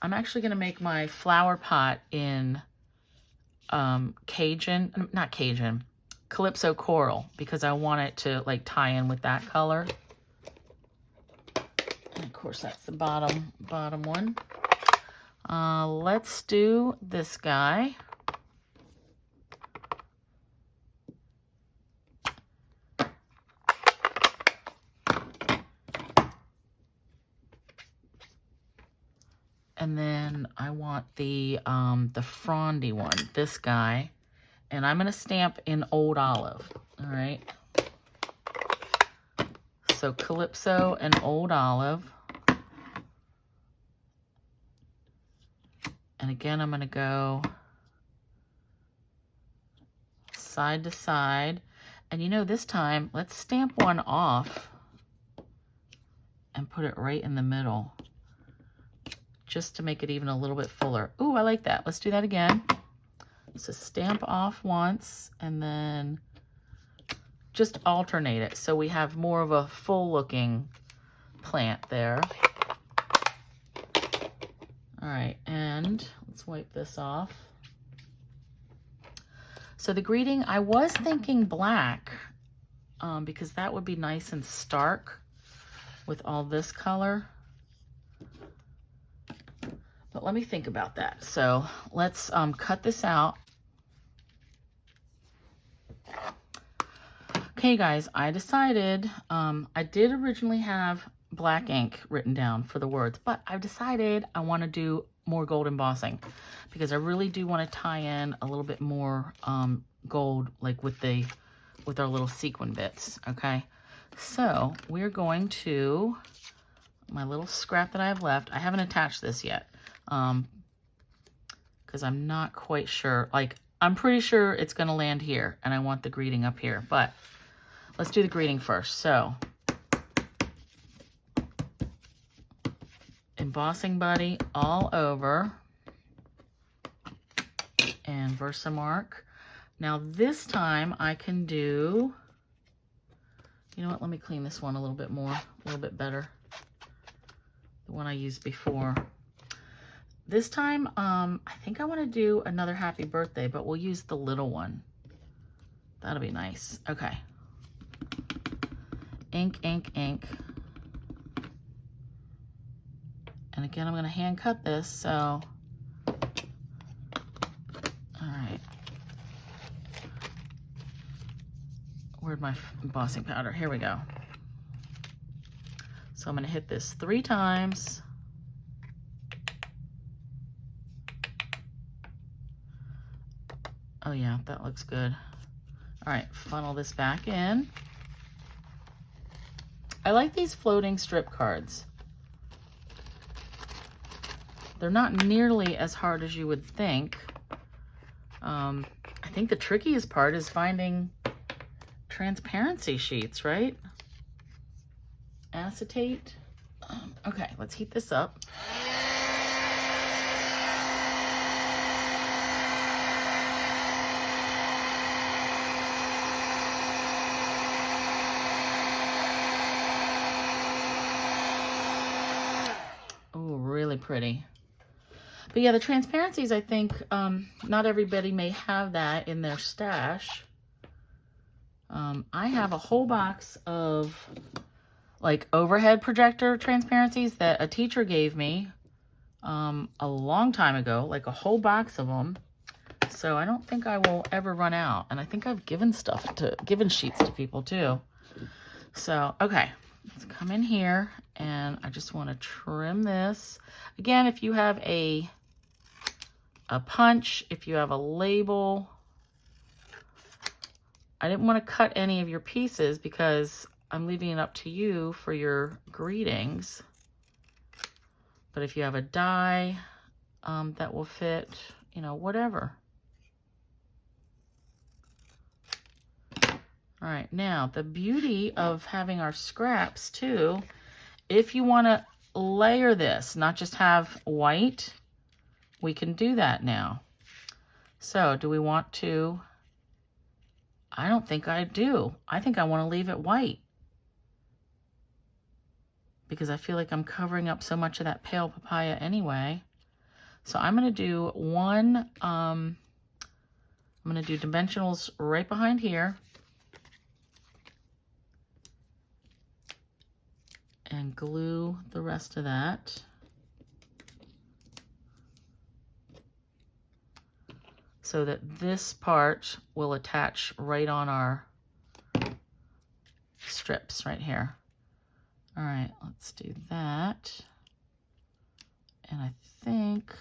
I'm actually gonna make my flower pot in Cajun, not Cajun, Calypso Coral, because I want it to like tie in with that color. And of course that's the bottom one. Let's do this guy. And then I want the frondy one, this guy. And I'm gonna stamp in Old Olive, all right? So Calypso and Old Olive. And again, I'm gonna go side to side. And you know, this time, let's stamp one off and put it right in the middle, just to make it even a little bit fuller. Ooh, I like that. Let's do that again. So stamp off once and then just alternate it so we have more of a full looking plant there. All right, and let's wipe this off. So the greeting, I was thinking black because that would be nice and stark with all this color. But let me think about that. So let's cut this out. Okay, guys, I decided, I did originally have black ink written down for the words, but I've decided I want to do more gold embossing because I really do want to tie in a little bit more gold, like with our little sequin bits, okay? So we're going to, my little scrap that I have left, I haven't attached this yet because I'm not quite sure, like I'm pretty sure it's going to land here and I want the greeting up here, but let's do the greeting first. So, embossing buddy all over, and Versamark. Now this time I can do, you know what, let me clean this one a little bit more, a little bit better. The one I used before. This time, I think I want to do another happy birthday, but we'll use the little one. That'll be nice. Okay. Ink, ink, ink. And again, I'm going to hand cut this, so. All right. Where'd my embossing powder? Here we go. So I'm going to hit this 3 times. Oh yeah, that looks good. All right, funnel this back in. I like these floating strip cards. They're not nearly as hard as you would think. I think the trickiest part is finding transparency sheets, right? Acetate. Okay, let's heat this up. Really pretty. But yeah, the transparencies, I think not everybody may have that in their stash. I have a whole box of like overhead projector transparencies that a teacher gave me a long time ago, like a whole box of them. So I don't think I will ever run out. And I think I've given sheets to people too. So, okay, let's come in here and I just want to trim this. Again, if you have a punch, if you have a label, I didn't want to cut any of your pieces because I'm leaving it up to you for your greetings. But if you have a die that will fit, you know, whatever. All right, now the beauty of having our scraps too, if you want to layer this, not just have white, we can do that now. So do we want to? I don't think I do. I think I want to leave it white because I feel like I'm covering up so much of that pale papaya anyway. So I'm going to do one, I'm going to do dimensionals right behind here. And glue the rest of that. So that this part will attach right on our strips right here. All right, let's do that. And I think,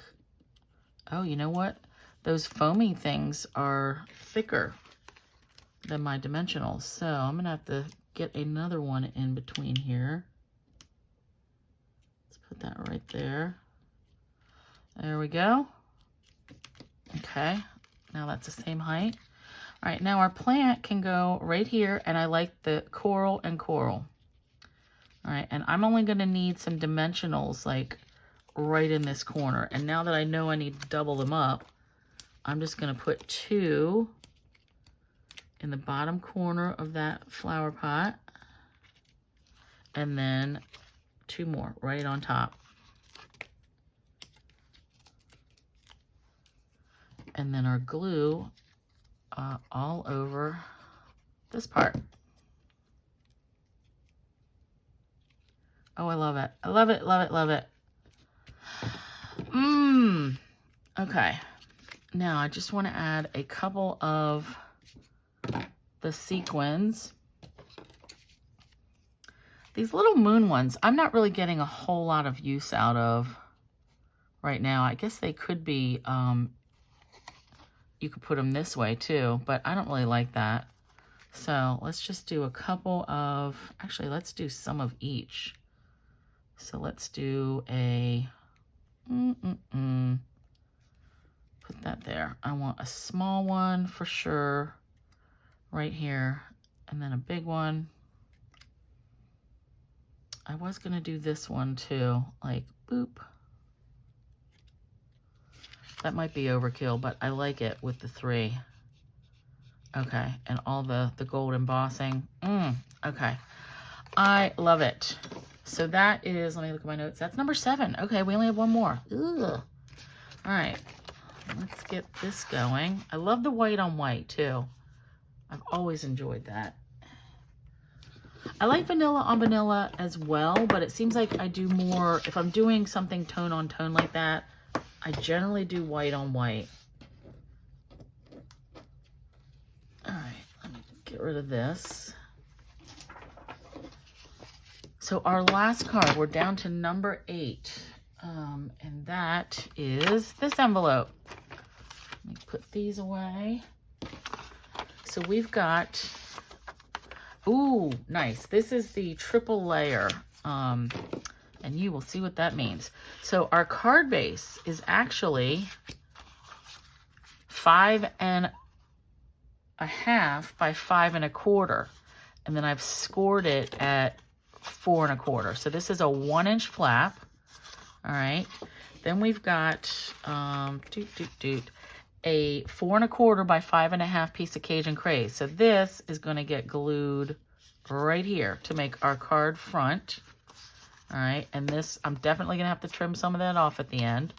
oh, you know what? Those foamy things are thicker than my dimensionals. So I'm gonna have to get another one in between here. Let's put that right there. There we go. Okay, now that's the same height. All right, now our plant can go right here, and I like the coral and coral. All right, and I'm only gonna need some dimensionals like right in this corner. And now that I know I need to double them up, I'm just gonna put 2 in the bottom corner of that flower pot, and then 2 more right on top. And then our glue all over this part. Oh, I love it. I love it, love it, love it. Okay. Now I just want to add a couple of the sequins. These little moon ones, I'm not really getting a whole lot of use out of right now. I guess they could be, you could put them this way too, but I don't really like that. So let's just do a couple of, actually, let's do some of each. So let's do a, put that there. I want a small one for sure right here, and then a big one. I was gonna do this one too, like boop. That might be overkill, but I like it with the 3. Okay, and all the gold embossing. Okay, I love it. So that is, let me look at my notes. That's number 7. Okay, we only have one more. Ugh. All right, let's get this going. I love the white on white too. I've always enjoyed that. I like vanilla on vanilla as well, but it seems like I do more, if I'm doing something tone on tone like that, I generally do white on white. All right, let me get rid of this. So our last card, we're down to number 8. And that is this envelope. Let me put these away. So we've got, ooh, nice. This is the triple layer. And you will see what that means. So our card base is actually 5.5 by 5 1/4. And then I've scored it at 4 1/4. So this is a 1-inch flap. All right. Then we've got a 4 1/4 by 5 1/2 piece of Cajun craze. So this is going to get glued right here to make our card front. All right. And this, I'm definitely going to have to trim some of that off at the end.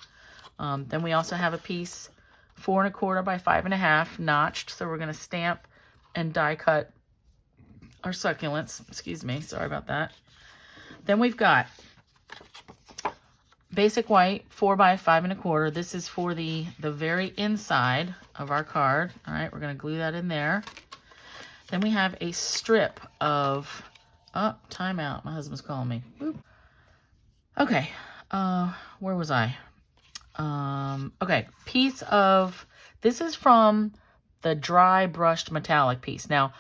Then we also have a piece 4 1/4 by 5 1/2 notched. So we're going to stamp and die cut our succulents. Excuse me. Sorry about that. Then we've got basic white 4 by 5 1/4. This is for the very inside of our card. All right, we're going to glue that in there. Then we have a strip of, oh, timeout. My husband's calling me. Boop. Okay, where was I? Okay, piece of, this is from the dry brushed metallic piece. Now,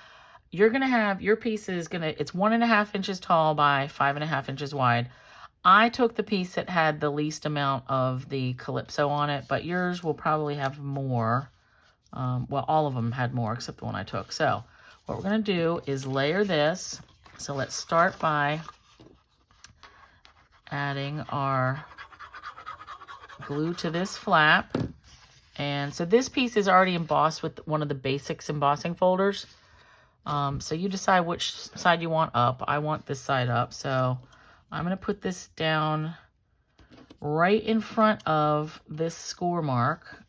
you're going to have, your piece is going to, it's 1.5 inches tall by 5.5 inches wide. I took the piece that had the least amount of the Calypso on it, but yours will probably have more. Well, all of them had more except the one I took. So what we're going to do is layer this. So let's start by adding our glue to this flap. And so this piece is already embossed with one of the basics embossing folders. So you decide which side you want up. I want this side up. So I'm going to put this down right in front of this score mark.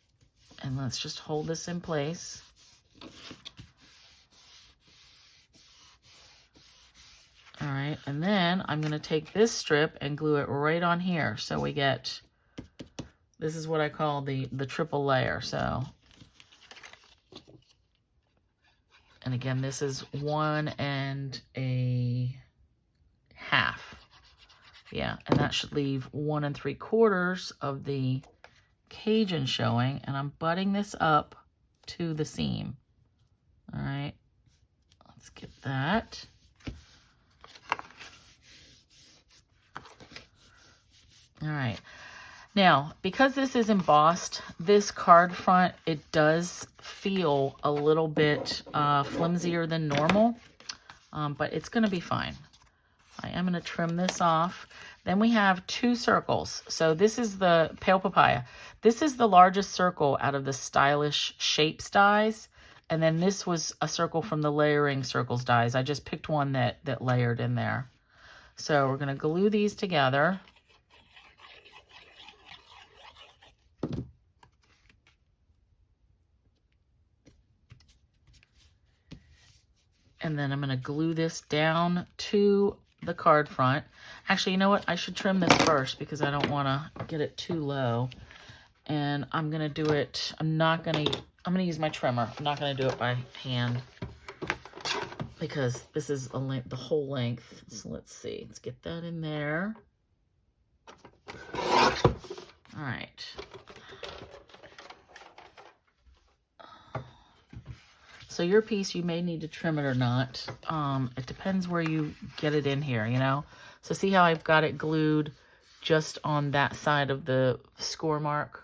And let's just hold this in place. All right, and then I'm going to take this strip and glue it right on here. So we get, this is what I call the triple layer. So, and again, this is 1.5. Yeah, and that should leave 1 3/4 of the Cajun showing, and I'm butting this up to the seam. All right, let's get that. All right, now because this is embossed, this card front, it does feel a little bit flimsier than normal, but it's going to be fine. I am going to trim this off. Then we have 2 circles. So this is the Pale Papaya. This is the largest circle out of the Stylish Shapes dies. And then this was a circle from the Layering Circles dies. I just picked one that layered in there. So we're going to glue these together. And then I'm going to glue this down to the card front. Actually, you know what? I should trim this first because I don't want to get it too low. And I'm going to do it, I'm going to use my trimmer. I'm not going to do it by hand because this is the whole length. So let's see. Let's get that in there. All right. So your piece, you may need to trim it or not. It depends where you get it in here, you know. So see how I've got it glued just on that side of the score mark?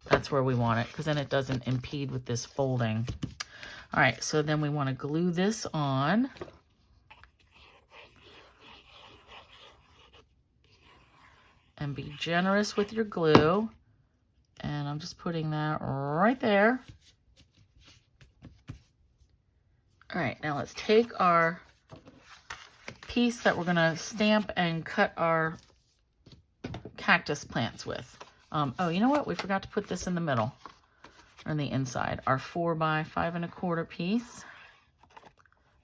That's where we want it, because then it doesn't impede with this folding. All right, so then we want to glue this on. And be generous with your glue. And I'm just putting that right there. All right, now let's take our piece that we're gonna stamp and cut our cactus plants with. Oh, you know what? We forgot to put this in the middle, or in the inside. Our 4 by 5 1/4 piece.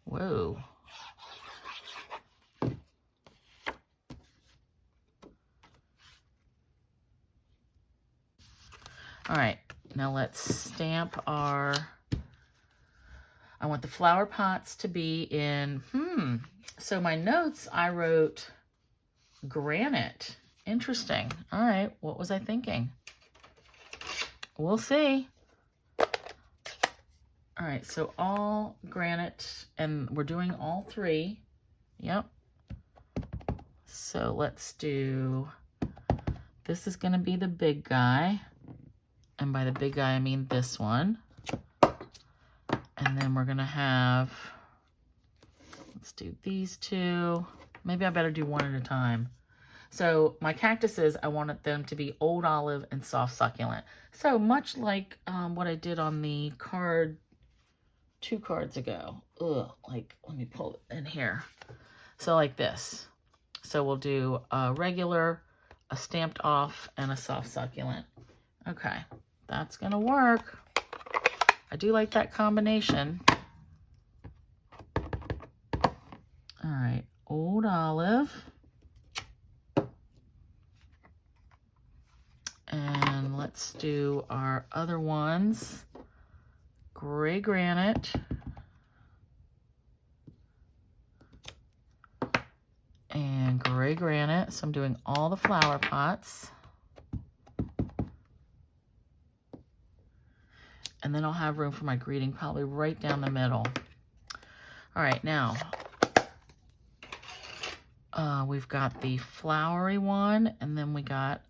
Whoa. All right, now let's stamp our, I want the flower pots to be in, so my notes, I wrote granite. Interesting. All right, what was I thinking? We'll see. All right, so all granite, and we're doing all 3. Yep. So let's do, this is gonna be the big guy. And by the big guy, I mean this one. And then we're gonna have, let's do these 2. Maybe I better do one at a time. So my cactuses, I wanted them to be old olive and soft succulent. So much like what I did on the card 2 cards ago. Ugh, like, let me pull it in here. So like this. So we'll do a regular, a stamped off, and a soft succulent. Okay, that's gonna work. I do like that combination. All right, old olive. And let's do our other ones. gray granite. And gray granite. So I'm doing all the flower pots. And then I'll have room for my greeting probably right down the middle. All right, now we've got the flowery one, and then we got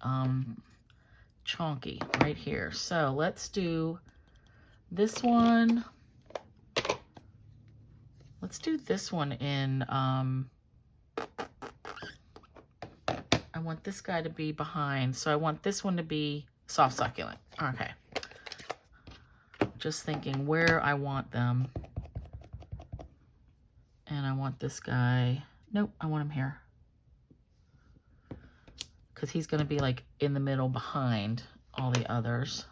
chonky right here. So let's do this one. Let's do this one in, I want this guy to be behind. So I want this one to be soft succulent. Okay. Just thinking where I want them. And I want this guy, nope, I want him here. Because he's going to be like in the middle behind all the others.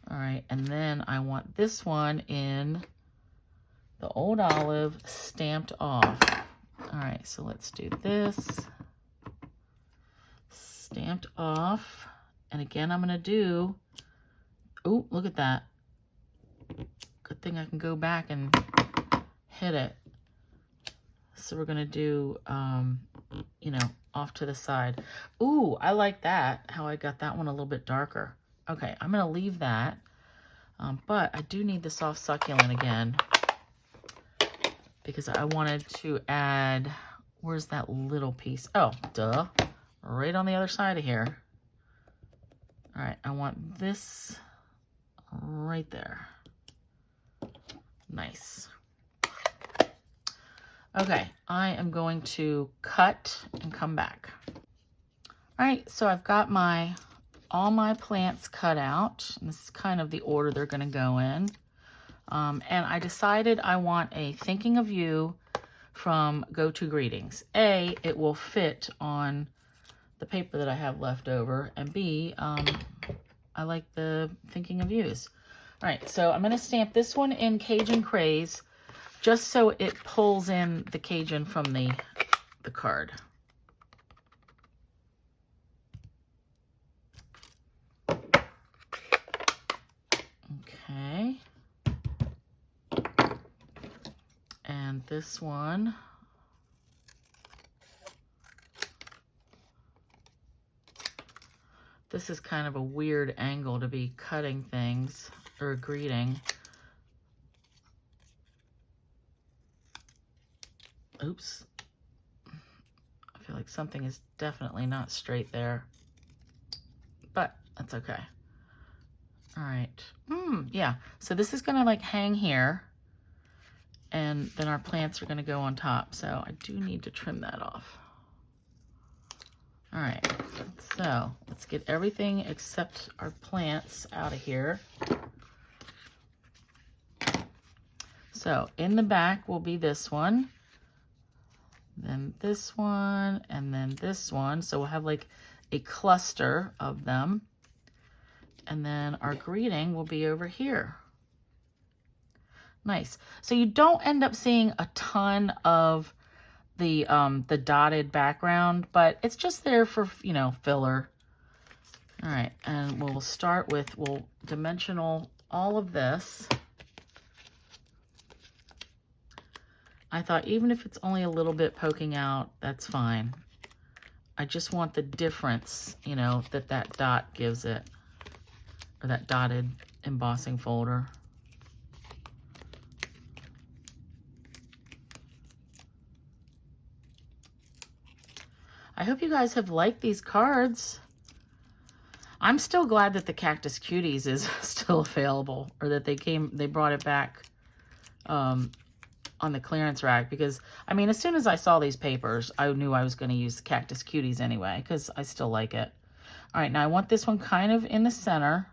All right, and then I want this one in the old olive stamped off. All right, so let's do this. Stamped off. And again, I'm going to do, oh, look at that. Good thing I can go back and hit it. So we're going to do, you know, off to the side. Ooh, I like that, how I got that one a little bit darker. Okay, I'm going to leave that. But I do need the soft succulent again. Because I wanted to add, where's that little piece? Oh, duh. Right on the other side of here. All right, I want this right there. Nice. Okay, I am going to cut and come back. All right, so I've got all my plants cut out. And this is kind of the order they're gonna go in. And I decided I want a thinking of you from Go To Greetings. A, it will fit on the paper that I have left over, and B, I like the thinking of yous. All right, so I'm gonna stamp this one in Cajun Craze, just so it pulls in the Cajun from the card. Okay. And this one, this is kind of a weird angle to be cutting things or greeting. Oops. I feel like something is definitely not straight there, but that's okay. All right. Yeah. So this is gonna like hang here, and then our plants are gonna go on top. So I do need to trim that off. All right. So let's get everything except our plants out of here. So in the back will be this one, then this one, and then this one. So we'll have like a cluster of them. And then our greeting will be over here. Nice. So you don't end up seeing a ton of the dotted background, but it's just there for, you know, filler. All right, and we'll start with, we'll dimensional all of this. I thought even if it's only a little bit poking out, that's fine. I just want the difference, you know, that dot gives it, or that dotted embossing folder. I hope you guys have liked these cards. I'm still glad that the Cactus Cuties is still available, or that they brought it back on the clearance rack, because I mean, as soon as I saw these papers, I knew I was going to use the Cactus Cuties anyway, because I still like it. All right, now I want this one kind of in the center.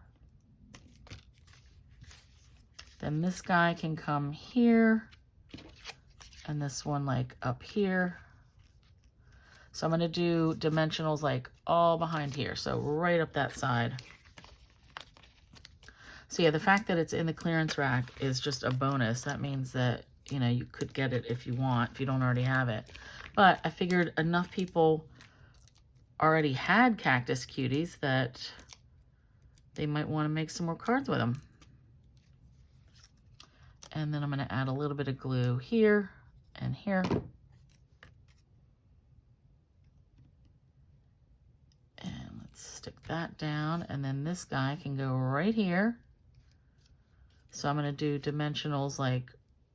Then this guy can come here, and this one like up here. So I'm going to do dimensionals like all behind here, so right up that side. So yeah, the fact that it's in the clearance rack is just a bonus. That means that, you know, you could get it if you want, if you don't already have it. But I figured enough people already had Cactus Cuties that they might want to make some more cards with them. And then I'm going to add a little bit of glue here and here. And let's stick that down. And then this guy can go right here. So I'm going to do dimensionals like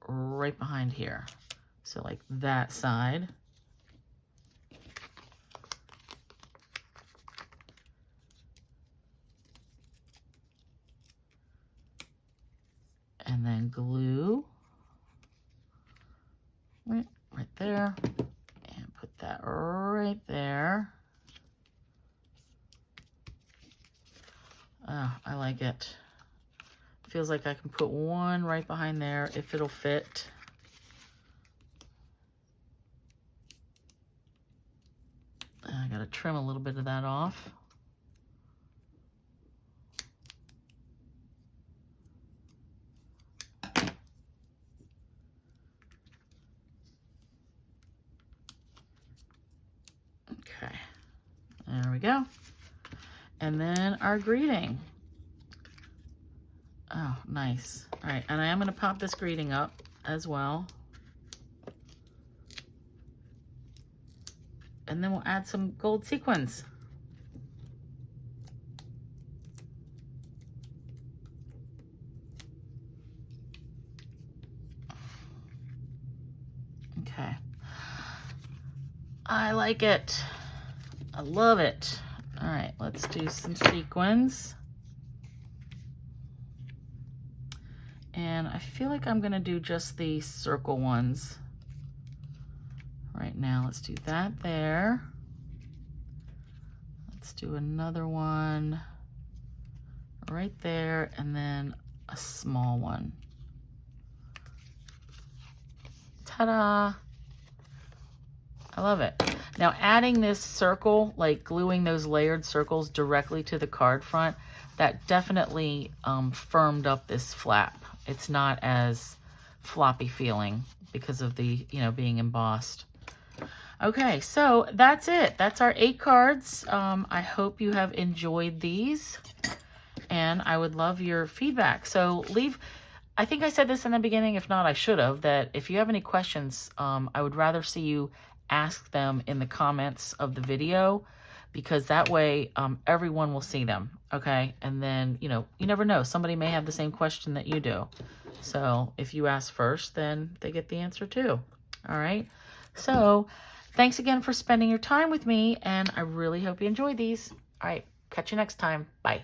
right behind here. So like that side. And then glue right there, and put that right there. Oh, I like it. Feels like I can put one right behind there if it'll fit. I gotta trim a little bit of that off. Okay, there we go. And then our greeting. Oh, nice. All right, and I am going to pop this greeting up as well. And then we'll add some gold sequins. Okay. I like it. I love it. All right, let's do some sequins. And I feel like I'm gonna do just the circle ones right now. Let's do that there. Let's do another one right there, and then a small one. Ta-da! I love it. Now adding this circle, like gluing those layered circles directly to the card front, that definitely firmed up this flap. It's not as floppy feeling because of the, being embossed. Okay, so that's it. That's our 8 cards. I hope you have enjoyed these, and I would love your feedback. So I think I said this in the beginning, if not, I should have, that if you have any questions, I would rather see you ask them in the comments of the video, because that way everyone will see them, okay? And then, you never know. Somebody may have the same question that you do. So if you ask first, then they get the answer too, all right? So thanks again for spending your time with me, and I really hope you enjoyed these. All right, catch you next time. Bye.